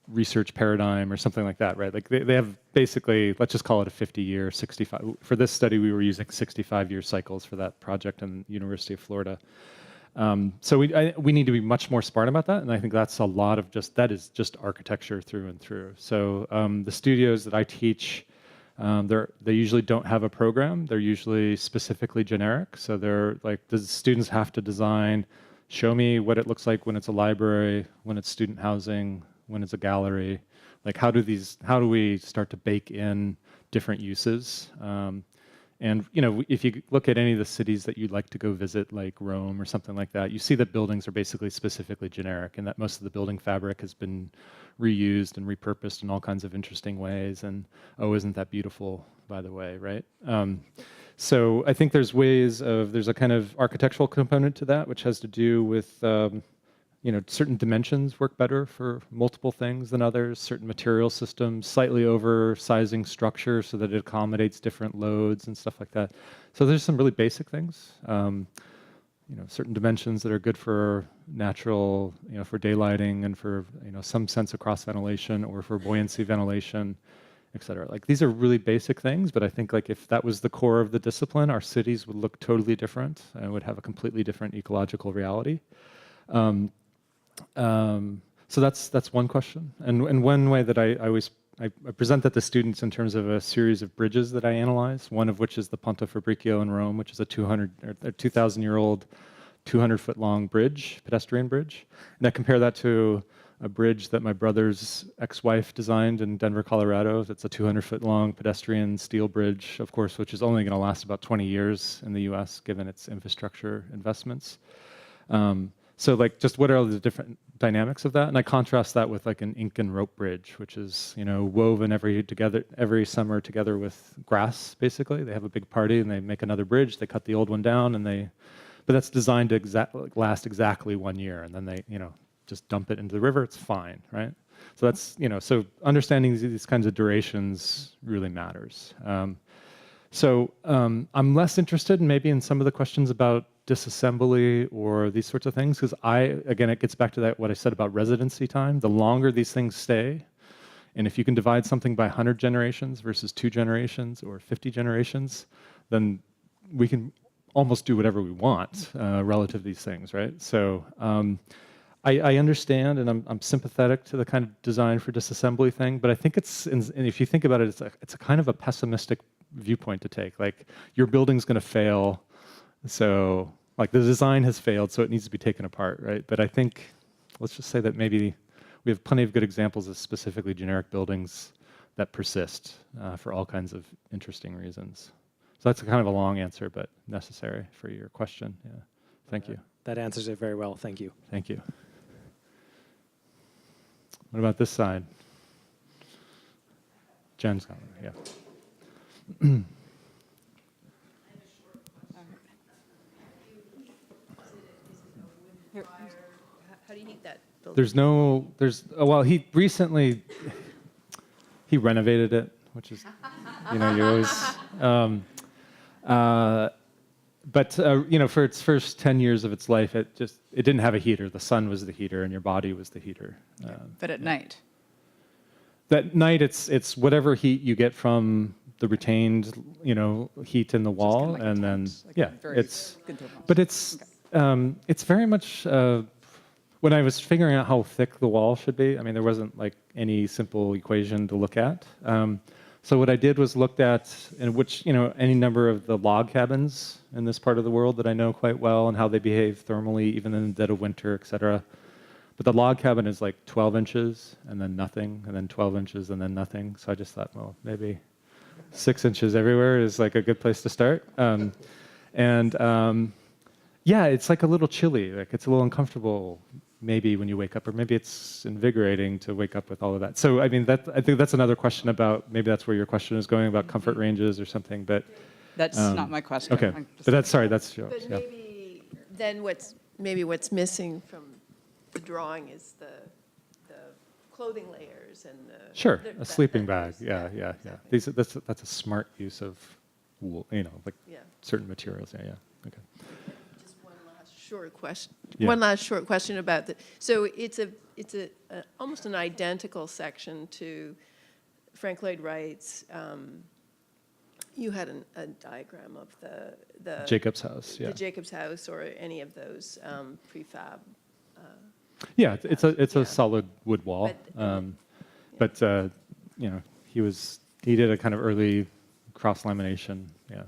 research paradigm or something like that, right? Like they have basically, let's just call it a 50-year, 65. For this study, we were using 65-year cycles for that project in the University of Florida. So we need to be much more smart about that, and I think that's a lot of that is just architecture through and through. So the studios that I teach, they usually don't have a program. They're usually specifically generic. So they're like, the students have to design, show me what it looks like when it's a library, when it's student housing, when it's a gallery. Like how do we start to bake in different uses? And if you look at any of the cities that you'd like to go visit, like Rome or something like that, you see that buildings are basically specifically generic, and that most of the building fabric has been reused and repurposed in all kinds of interesting ways. And oh, isn't that beautiful, by the way, right? So I think there's a kind of architectural component to that, which has to do with certain dimensions work better for multiple things than others, certain material systems, slightly oversizing structure so that it accommodates different loads and stuff like that. So there's some really basic things, certain dimensions that are good for natural, for daylighting and for, some sense of cross ventilation or for buoyancy ventilation, et cetera. Like these are really basic things, but I think like if that was the core of the discipline, our cities would look totally different and would have a completely different ecological reality. So that's one question, and one way that I present that to students in terms of a series of bridges that I analyze. One of which is the Ponte Fabricio in Rome, which is a 2,000-year-old, 200-foot-long bridge, pedestrian bridge, and I compare that to a bridge that my brother's ex-wife designed in Denver, Colorado. That's a 200-foot-long pedestrian steel bridge, of course, which is only going to last about 20 years in the U.S. given its infrastructure investments. So like, just what are the different dynamics of that? And I contrast that with like an Incan rope bridge, which is, woven every summer together with grass, basically. They have a big party and they make another bridge, they cut the old one down, but that's designed to last exactly 1 year, and then they, just dump it into the river, it's fine, right? So that's, so understanding these kinds of durations really matters. I'm less interested maybe in some of the questions about disassembly or these sorts of things, because again, it gets back to that what I said about residency time. The longer these things stay, and if you can divide something by 100 generations versus 2 generations or 50 generations, then we can almost do whatever we want relative to these things, right? So I understand, and I'm sympathetic to the kind of design for disassembly thing, but I think and if you think about it, it's a kind of a pessimistic viewpoint to take. Like, your building's going to fail, so like the design has failed, so it needs to be taken apart, right? But I think, let's just say that maybe we have plenty of good examples of specifically generic buildings that persist for all kinds of interesting reasons. So that's kind of a long answer, but necessary for your question. Yeah, thank you. That answers it very well. Thank you. Thank you. What about this side? Jen's got one, yeah. How do you heat that building? Well, he recently, he renovated it, which is, you know, you always, but you know, for its first 10 years of its life, it didn't have a heater. The sun was the heater, and your body was the heater. But at night? That night, it's whatever heat you get from the retained, you know, heat in the wall, like and then it's, good thermals. but it's very much. When I was figuring out how thick the wall should be, I mean, there wasn't like any simple equation to look at. So what I did was looked at, in which, you know, any number of the log cabins in this part of the world that I know quite well, and how they behave thermally, even in the dead of winter, et cetera. But the log cabin is like 12 inches, and then nothing, and then 12 inches, and then nothing. So I just thought, well, maybe 6 inches everywhere is like a good place to start. Yeah, it's like a little chilly, like it's a little uncomfortable maybe when you wake up, or maybe it's invigorating to wake up with all of that. So I mean, I think that's another question about, maybe that's where your question is going, about comfort ranges or something, but. That's not my question. Okay, but that's yours. But Yeah. maybe then what's missing from the drawing is the clothing layers and the. Sure, the- a that- sleeping that- bag, yeah. exactly. That's a smart use of wool, you know, like Yeah. certain materials, yeah, okay. Just one last short question. Yeah. One last short question about the. So it's a almost an identical section to Frank Lloyd Wright's. You had a diagram of the Jacob's house, yeah. the Jacob's house or any of those prefab. Yeah, it's Yeah. a solid wood wall, But- but you know, he did a kind of early cross lamination, yeah.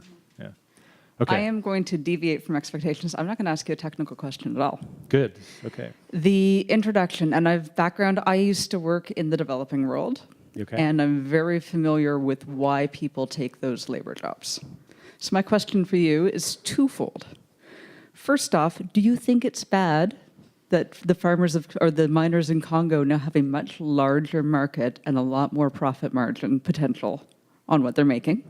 Okay. I am going to deviate from expectations. I'm not going to ask you a technical question at all. Good. Okay. The introduction, and I've background, I used to work in the developing world, You okay? and I'm very familiar with why people take those labor jobs. So my question for you is twofold. First off, do you think it's bad that the or the miners in Congo now have a much larger market and a lot more profit margin potential on what they're making?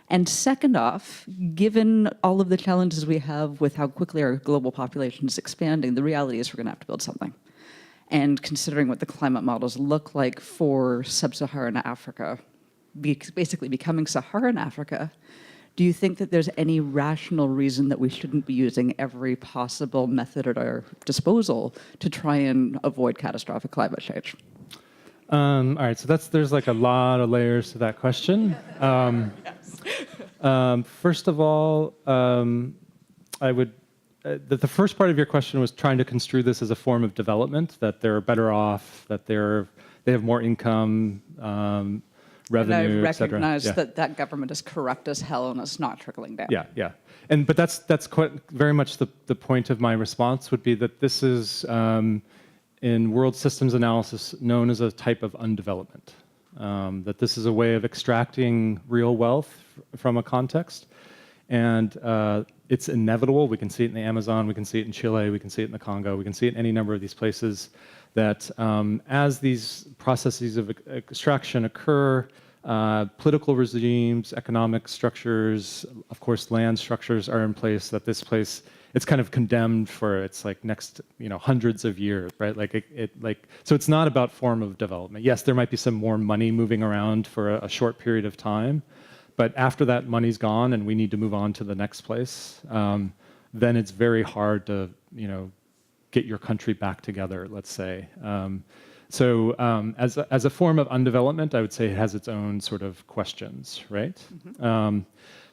And second off, given all of the challenges we have with how quickly our global population is expanding, the reality is we're going to have to build something. And considering what the climate models look like for sub-Saharan Africa, basically becoming Saharan Africa, do you think that there's any rational reason that we shouldn't be using every possible method at our disposal to try and avoid catastrophic climate change? All right, so there's like a lot of layers to that question. First of all, I would, the first part of your question was trying to construe this as a form of development, that they're better off, that they have more income, revenue, and I et cetera. recognize Yeah. that government is corrupt as hell and it's not trickling down. Yeah. But that's quite very much the point of my response would be that this is, in world systems analysis, known as a type of undevelopment. That this is a way of extracting real wealth from a context. And it's inevitable. We can see it in the Amazon, we can see it in Chile, we can see it in the Congo, we can see it in any number of these places, that as these processes of extraction occur, political regimes, economic structures, of course land structures are in place, that this place, it's kind of condemned for its like next, you know, hundreds of years, right? So it's not about form of development. Yes, there might be some more money moving around for a short period of time, but after that money's gone and we need to move on to the next place, then it's very hard to, get your country back together, let's say. As a form of undevelopment, I would say it has its own sort of questions, right?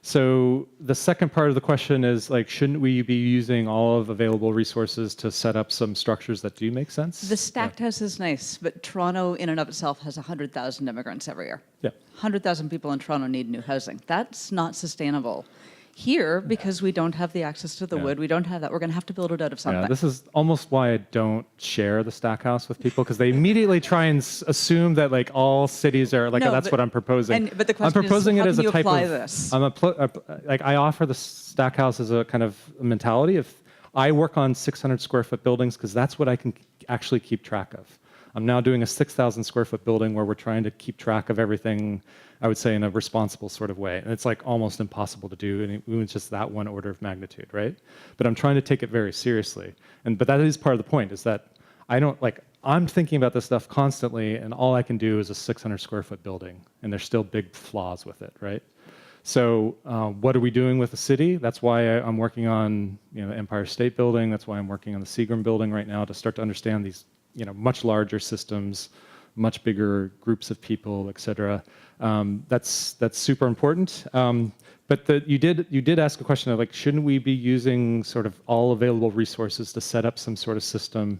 So the second part of the question is, like, shouldn't we be using all of available resources to set up some structures that do make sense? The stacked house is nice, but Toronto in and of itself has 100,000 immigrants every year. Yeah. 100,000 people in Toronto need new housing. That's not sustainable. Here, because we don't have the access to the wood, we don't have that, we're going to have to build it out of something. Yeah, this is almost why I don't share the stack house with people, because they immediately try and assume that like all cities are like, No, that's what I'm proposing. But the question I'm proposing is, it how as can a you type apply of. this? Like I offer the stack house as a kind of mentality. If I work on 600 square foot buildings, because that's what I can actually keep track of. I'm now doing a 6,000 square foot building where we're trying to keep track of everything, I would say, in a responsible sort of way. And it's like almost impossible to do, and it's just that one order of magnitude, right? But I'm trying to take it very seriously. But that is part of the point, is that I'm thinking about this stuff constantly, and all I can do is a 600 square foot building, and there's still big flaws with it, right? So what are we doing with the city? That's why I'm working on the Empire State Building. That's why I'm working on the Seagram Building right now, to start to understand these much larger systems, much bigger groups of people, et cetera. That's super important. But you did ask a question of like, shouldn't we be using sort of all available resources to set up some sort of system?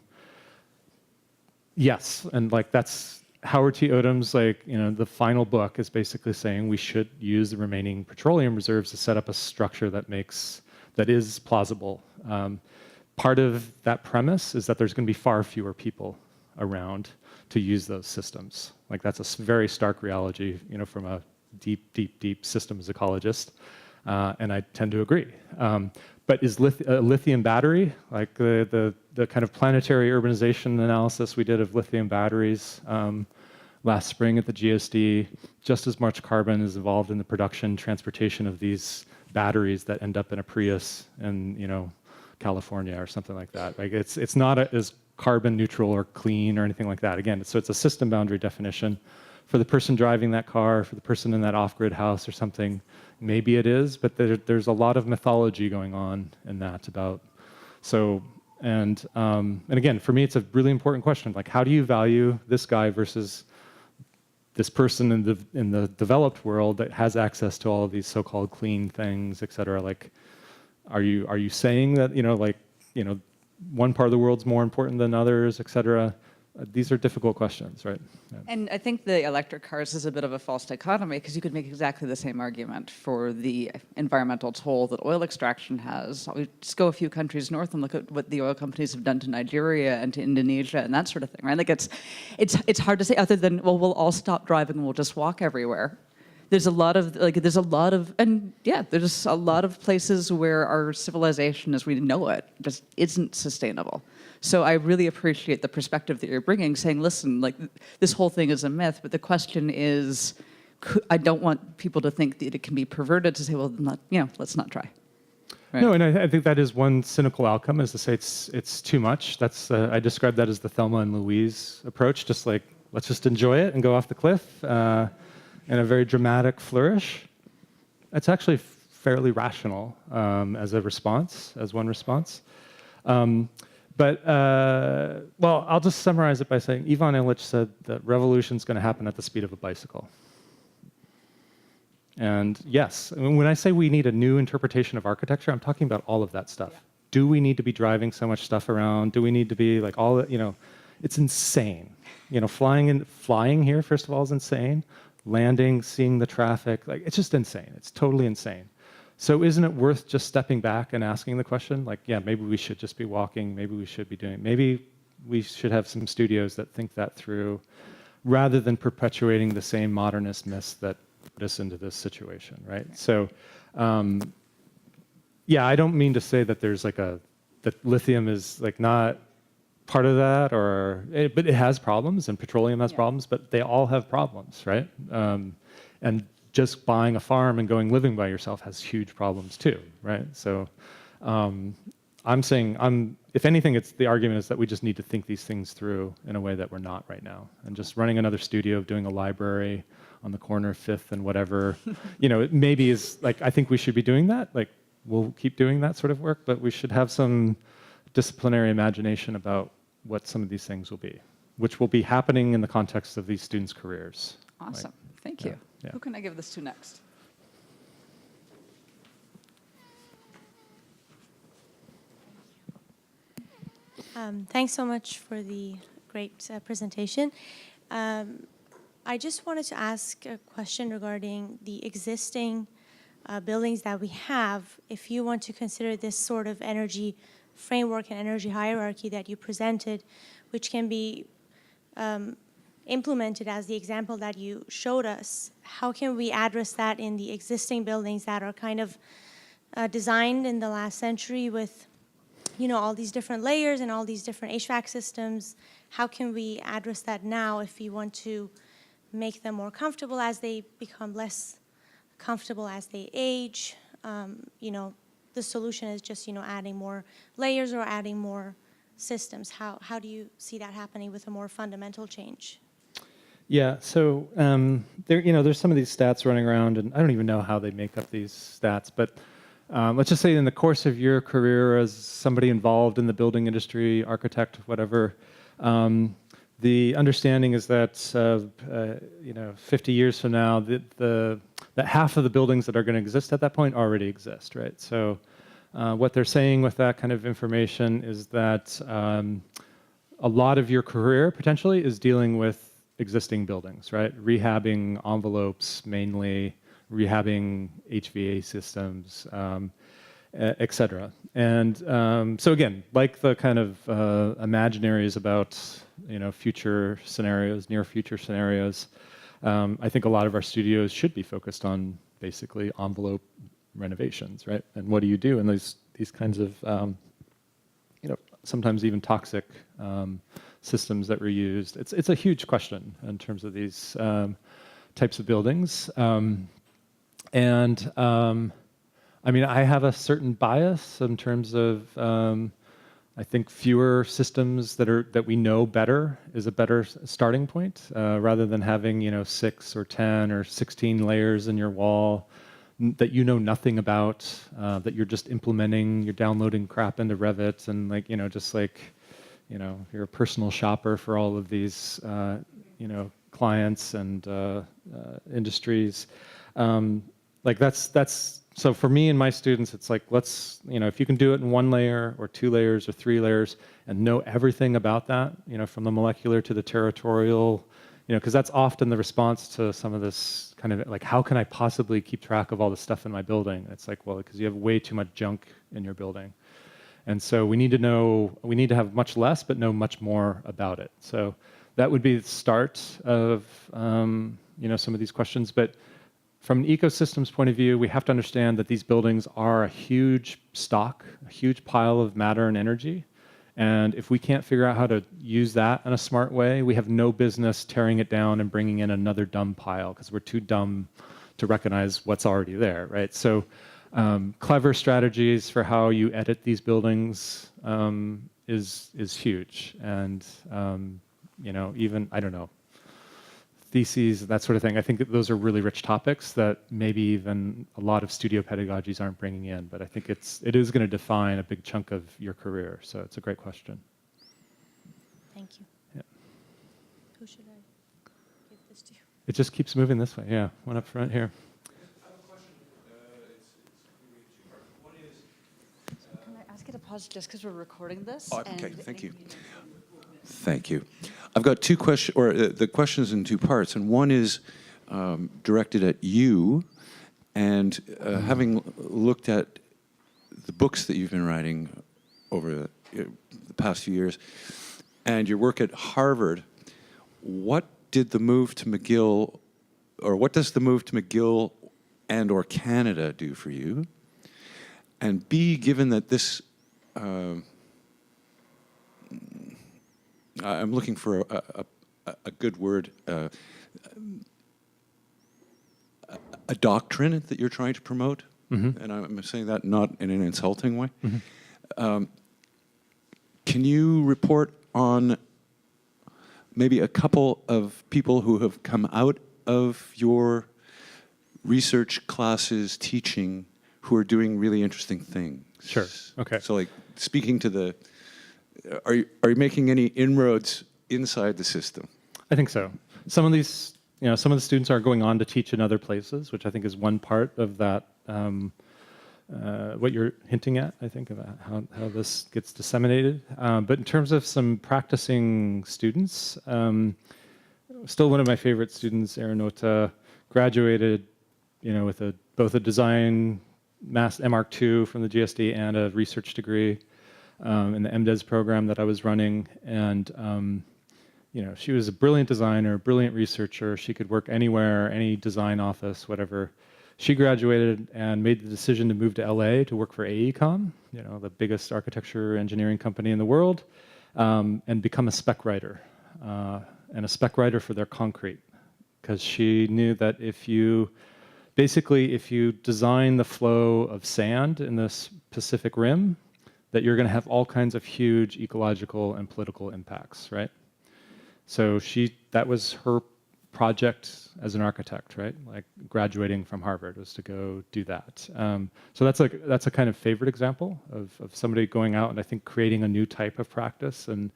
Yes, and like that's Howard T. Odom's the final book is basically saying we should use the remaining petroleum reserves to set up a structure that is plausible. Part of that premise is that there's going to be far fewer people around to use those systems. Like that's a very stark reality, from a deep systems ecologist, and I tend to agree. But is a lithium battery, like the kind of planetary urbanization analysis we did of lithium batteries last spring at the GSD, just as much carbon is involved in the production, transportation of these batteries that end up in a Prius and California or something like that. Like it's not as carbon neutral or clean or anything like that. Again, so it's a system boundary definition. For the person driving that car, for the person in that off-grid house or something, maybe it is, but there's a lot of mythology going on in that about. So, and again, for me, it's a really important question. Like, how do you value this guy versus this person in the developed world that has access to all of these so-called clean things, et cetera? Like, are you saying that one part of the world's more important than others, et cetera? These are difficult questions, right? Yeah. And I think the electric cars is a bit of a false dichotomy, because you could make exactly the same argument for the environmental toll that oil extraction has. We just go a few countries north and look at what the oil companies have done to Nigeria and to Indonesia and that sort of thing, right? Like it's hard to say, other than, well, we'll all stop driving and we'll just walk everywhere. There's a lot of places where our civilization as we know it just isn't sustainable. So I really appreciate the perspective that you're bringing, saying, listen, like this whole thing is a myth, but the question is, I don't want people to think that it can be perverted to say, well, let's not try. Right? No, and I think that is one cynical outcome, is to say it's too much. That's I describe that as the Thelma and Louise approach, just like, let's just enjoy it and go off the cliff. And a very dramatic flourish. It's actually fairly rational as one response. Well, I'll just summarize it by saying Ivan Illich said that revolution's going to happen at the speed of a bicycle. And yes, when I say we need a new interpretation of architecture, I'm talking about all of that stuff. Yeah. Do we need to be driving so much stuff around? Do we need to be like all that, it's insane. Flying here, first of all, is insane. Landing, seeing the traffic, like it's just insane. It's totally insane. So isn't it worth just stepping back and asking the question, like, yeah, maybe we should just be walking, maybe we should be maybe we should have some studios that think that through, rather than perpetuating the same modernist myths that put us into this situation, right? So, yeah, I don't mean to say that there's that lithium is like not part of that, but it has problems, and petroleum has problems, but they all have problems, right? And just buying a farm and living by yourself has huge problems too, right? So I'm saying, if anything, the argument is that we just need to think these things through in a way that we're not right now. And just running another studio, doing a library on the corner of 5th and whatever, it maybe is like, I think we should be doing that. Like, we'll keep doing that sort of work, but we should have some disciplinary imagination about what some of these things will be, which will be happening in the context of these students' careers. Awesome. Thank yeah, you. yeah. Who can I give this to next? Thanks so much for the great presentation. I just wanted to ask a question regarding the existing buildings that we have. If you want to consider this sort of energy framework and energy hierarchy that you presented, which can be implemented as the example that you showed us, how can we address that in the existing buildings that are kind of designed in the last century with, you know, all these different layers and all these different HVAC systems? How can we address that now if we want to make them more comfortable as they become less comfortable as they age? You know, the solution is just, you know, adding more layers or adding more systems. How do you see that happening with a more fundamental change? Yeah, so there's some of these stats running around, and I don't even know how they make up these stats, but let's just say in the course of your career as somebody involved in the building industry, architect, whatever, the understanding is that 50 years from now, that half of the buildings that are going to exist at that point already exist, right? So what they're saying with that kind of information is that a lot of your career potentially is dealing with existing buildings, right? Rehabbing envelopes mainly, rehabbing HVA systems, et cetera. And so again, like the kind of imaginaries about future scenarios, near future scenarios, I think a lot of our studios should be focused on basically envelope renovations, right? And what do you do in these kinds of sometimes even toxic systems that were used? It's a huge question in terms of these types of buildings. I mean, I have a certain bias in terms of I think fewer systems that we know better is a better starting point, rather than having 6 or 10 or 16 layers in your wall that you know nothing about, that you're just implementing. You're downloading crap into Revit, and you're a personal shopper for all of these clients and industries. So for me and my students, it's like, let's, if you can do it in 1 layer or 2 layers or 3 layers and know everything about that, from the molecular to the territorial, because that's often the response to some of this kind of like, how can I possibly keep track of all the stuff in my building? It's like, well, because you have way too much junk in your building. And so we need to have much less, but know much more about it. So that would be the start of, some of these questions. But from an ecosystems point of view, we have to understand that these buildings are a huge stock, a huge pile of matter and energy. And if we can't figure out how to use that in a smart way, we have no business tearing it down and bringing in another dumb pile, because we're too dumb to recognize what's already there, right? So clever strategies for how you edit these buildings is huge. And, even, I don't know, theses, that sort of thing. I think that those are really rich topics that maybe even a lot of studio pedagogies aren't bringing in, but I think it is going to define a big chunk of your career. So it's a great question. Thank you. Yeah. Who should I give this to? It just keeps moving this way. Yeah, one up front here. I have a question. It's one is. Can I ask you to pause just because we're recording this? Oh, okay, thank you. maybe- Thank you. I've got two questions, or the questions in 2 parts, and one is directed at you. And having looked at the books that you've been writing over the past few years, and your work at Harvard, what did the move to McGill, or what does the move to McGill and/or Canada do for you? And B, given that this I'm looking for a good word, a doctrine that you're trying to promote, and I'm saying that not in an insulting way. Can you report on maybe a couple of people who have come out of your research classes teaching who are doing really interesting things. Sure. Okay. So, like, speaking to the, are you making any inroads inside the system? I think so. Some of these, some of the students are going on to teach in other places, which I think is one part of that, what you're hinting at, I think, about how this gets disseminated. But in terms of some practicing students, still one of my favorite students, Aranota, graduated, with both a design MArch2 from the GSD and a research degree in the MDes program that I was running. And she was a brilliant designer, brilliant researcher. She could work anywhere, any design office, whatever. She graduated and made the decision to move to LA to work for AECOM, the biggest architecture engineering company in the world, and become a spec writer, and a spec writer for their concrete. Because she knew that if you design the flow of sand in this Pacific Rim, that you're going to have all kinds of huge ecological and political impacts, right? So that was her project as an architect, right? Like graduating from Harvard was to go do that. So that's a kind of favorite example of somebody going out and I think creating a new type of practice. And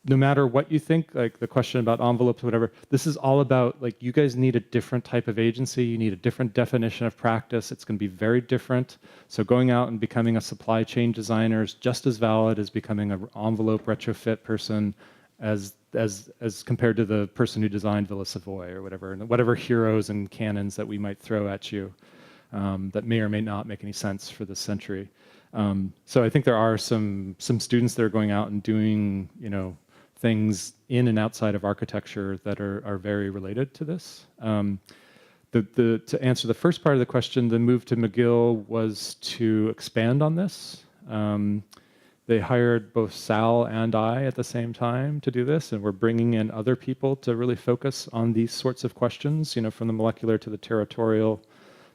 no matter what you think, like the question about envelopes, whatever, this is all about, like, you guys need a different type of agency. You need a different definition of practice. It's going to be very different. So going out and becoming a supply chain designer is just as valid as becoming an envelope retrofit person as compared to the person who designed Villa Savoy or whatever heroes and canons that we might throw at you that may or may not make any sense for this century. So I think there are some students that are going out and doing, things in and outside of architecture that are very related to this. To answer the first part of the question, the move to McGill was to expand on this. They hired both Sal and I at the same time to do this, and we're bringing in other people to really focus on these sorts of questions, from the molecular to the territorial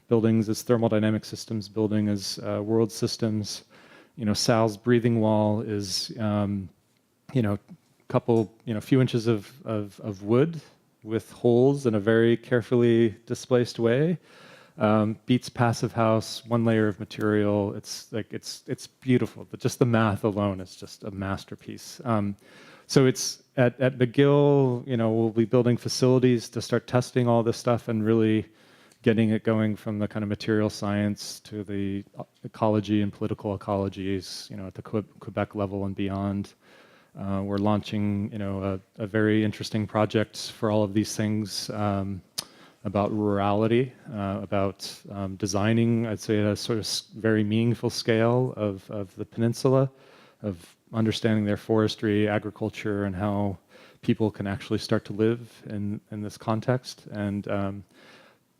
buildings, as thermodynamic systems building, as world systems. Sal's breathing wall is, few inches of wood with holes in a very carefully displaced way. Beats Passive House, one layer of material. It's beautiful. But just the math alone is just a masterpiece. So it's at McGill, we'll be building facilities to start testing all this stuff and really getting it going from the kind of material science to the ecology and political ecologies, at the Quebec level and beyond. We're launching, a very interesting project for all of these things. About rurality, about designing, I'd say, at a sort of very meaningful scale of the peninsula, of understanding their forestry, agriculture, and how people can actually start to live in this context. And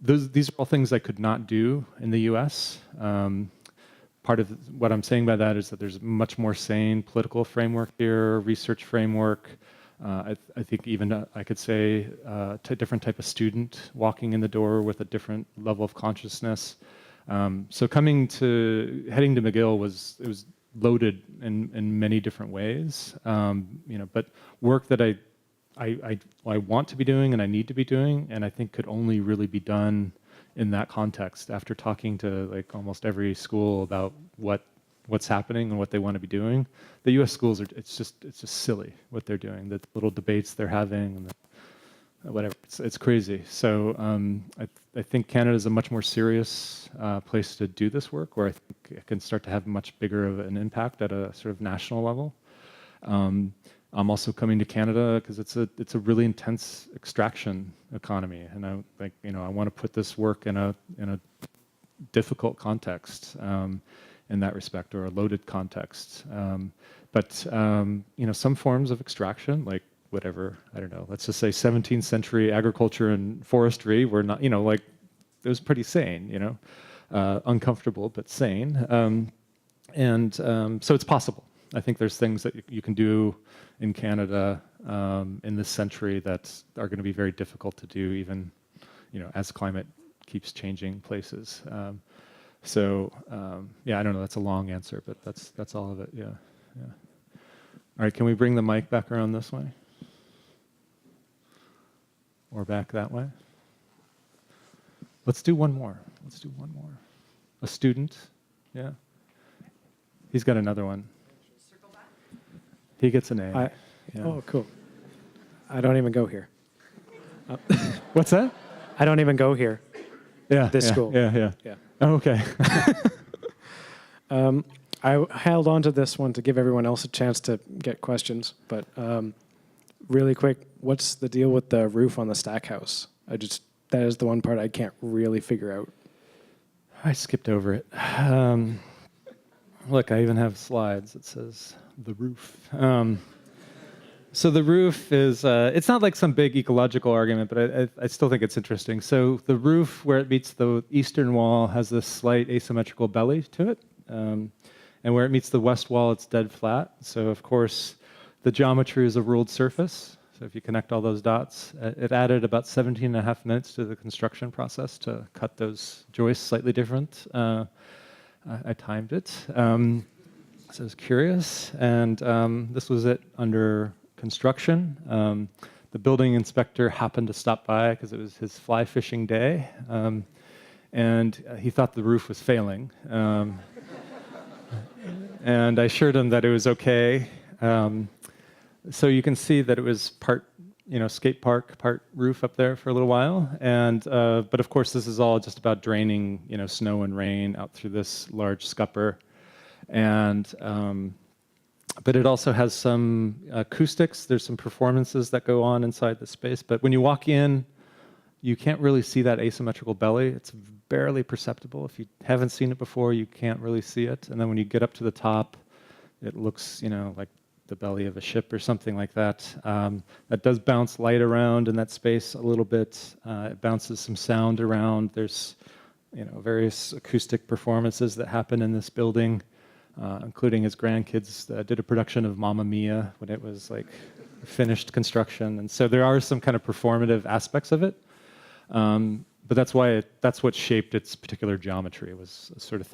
these are all things I could not do in the US. Part of what I'm saying by that is that there's a much more sane political framework here, research framework. I think even I could say a different type of student walking in the door with a different level of consciousness. So heading to McGill was loaded in many different ways. But work that I want to be doing and I need to be doing, and I think could only really be done in that context. After talking to like almost every school about what's happening and what they want to be doing, the U.S. schools it's just silly what they're doing. The little debates they're having and whatever. It's crazy. So I think Canada is a much more serious place to do this work, where I think it can start to have much bigger of an impact at a sort of national level. I'm also coming to Canada because it's a really intense extraction economy, and I want to put this work in a difficult context in that respect, or a loaded context. But some forms of extraction, like whatever, I don't know, let's just say 17th century agriculture and forestry were not, it was pretty sane, uncomfortable but sane. So it's possible. I think there's things that you can do in Canada in this century that are going to be very difficult to do, even as climate keeps changing places. I don't know. That's a long answer, but that's all of it. Yeah. All right. Can we bring the mic back around this way, or back that way? Let's do one more. a student. Yeah. He's got another one. He gets an A. Yeah. Oh, cool. I don't even go here. What's that? I don't even go here. Yeah. This yeah, school. Yeah. Yeah. Oh, okay. I held on to this one to give everyone else a chance to get questions, but really quick, what's the deal with the roof on the stack house? That is the one part I can't really figure out. I skipped over it. Look, I even have slides. It says the roof. So the roof is, it's not like some big ecological argument, but I still think it's interesting. So the roof, where it meets the eastern wall, has this slight asymmetrical belly to it. And where it meets the west wall, it's dead flat. So of course, the geometry is a ruled surface. So if you connect all those dots, it added about 17 and a half minutes to the construction process to cut those joists slightly different. I timed it. So I was curious. And this was it under construction. The building inspector happened to stop by because it was his fly fishing day. And he thought the roof was failing. And I assured him that it was okay. So you can see that it was part, skate park, part roof up there for a little while. And but of course, this is all just about draining, snow and rain out through this large scupper. And but it also has some acoustics. There's some performances that go on inside the space. But when you walk in, you can't really see that asymmetrical belly. It's barely perceptible. If you haven't seen it before, you can't really see it. And then when you get up to the top, it looks, like the belly of a ship or something like that. That does bounce light around in that space a little bit. It bounces some sound around. There's, various acoustic performances that happen in this building, including his grandkids did a production of Mamma Mia when it was like finished construction. And so there are some kind of performative aspects of it. But that's what shaped its particular geometry, was sort of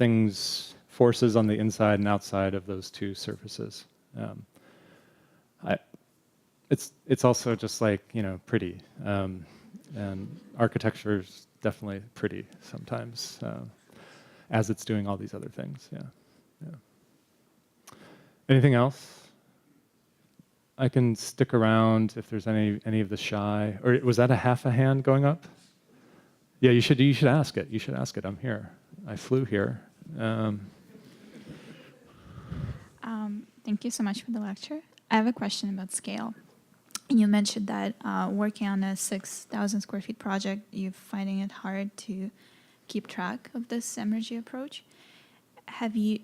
forces on the inside and outside of those two surfaces. It's also just like, pretty. And architecture is definitely pretty sometimes, as it's doing all these other things. Yeah. Anything else? I can stick around if there's any of the shy. Or was that a half a hand going up? Yeah, you should ask it. You should ask it. I'm here. I flew here. Thank you so much for the lecture. I have a question about scale. You mentioned that working on a 6,000 square feet project, you're finding it hard to keep track of this energy approach.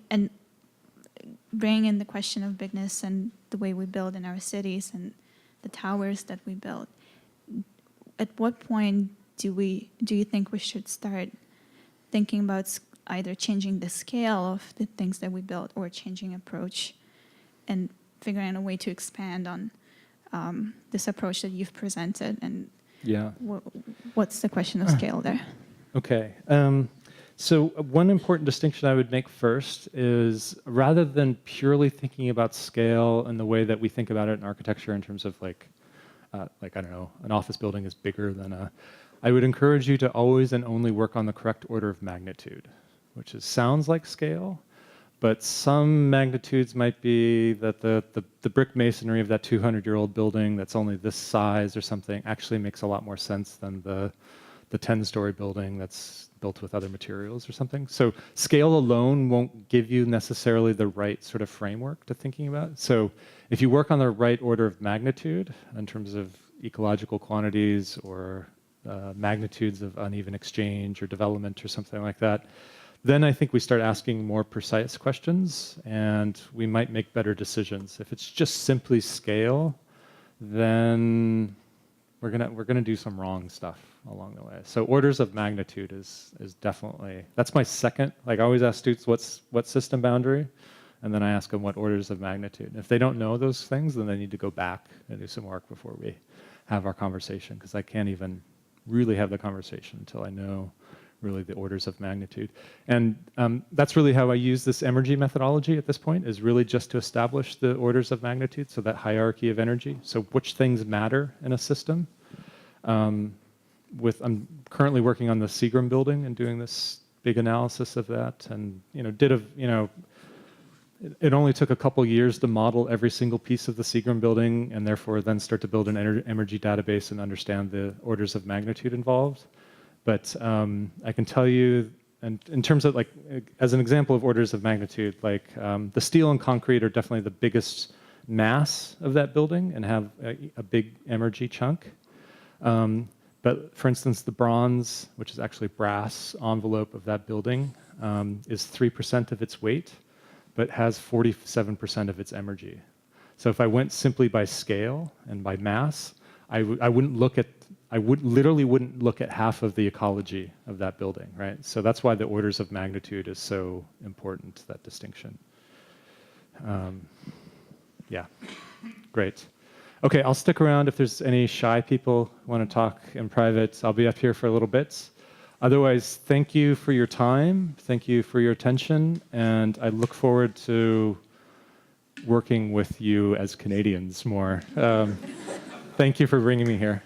And bringing in the question of bigness and the way we build in our cities and the towers that we build, at what point do you think we should start thinking about either changing the scale of the things that we build or changing approach and figuring out a way to expand on this approach that you've presented? And yeah, what's the question of scale there? Okay. So one important distinction I would make first is, rather than purely thinking about scale in the way that we think about it in architecture in terms of like I don't know, an office building is bigger than I would encourage you to always and only work on the correct order of magnitude, which sounds like scale, but some magnitudes might be that the brick masonry of that 200-year-old building that's only this size or something actually makes a lot more sense than the 10-story building that's built with other materials or something. So scale alone won't give you necessarily the right sort of framework to thinking about. So if you work on the right order of magnitude in terms of ecological quantities or magnitudes of uneven exchange or development or something like that, then I think we start asking more precise questions and we might make better decisions. If it's just simply scale, then we're gonna do some wrong stuff along the way. So orders of magnitude is definitely, that's my second. Like, I always ask students what's system boundary, and then I ask them what orders of magnitude. And if they don't know those things, then they need to go back and do some work before we have our conversation, because I can't even really have the conversation until I know really the orders of magnitude. And that's really how I use this energy methodology at this point, is really just to establish the orders of magnitude, so that hierarchy of energy. So which things matter in a system. I'm currently working on the Seagram building and doing this big analysis of that, and it only took a couple years to model every single piece of the Seagram building, and therefore then start to build an energy database and understand the orders of magnitude involved. But I can tell you, and in terms of as an example of orders of magnitude, the steel and concrete are definitely the biggest mass of that building and have a big energy chunk. But for instance, the bronze, which is actually brass envelope of that building, is 3% of its weight, but has 47% of its energy. So if I went simply by scale and by mass, I literally wouldn't look at half of the ecology of that building, right? So that's why the orders of magnitude is so important, that distinction. Yeah, great. Okay, I'll stick around if there's any shy people who want to talk in private. I'll be up here for a little bit. Otherwise, thank you for your time. Thank you for your attention. And I look forward to working with you as Canadians more. Thank you for bringing me here.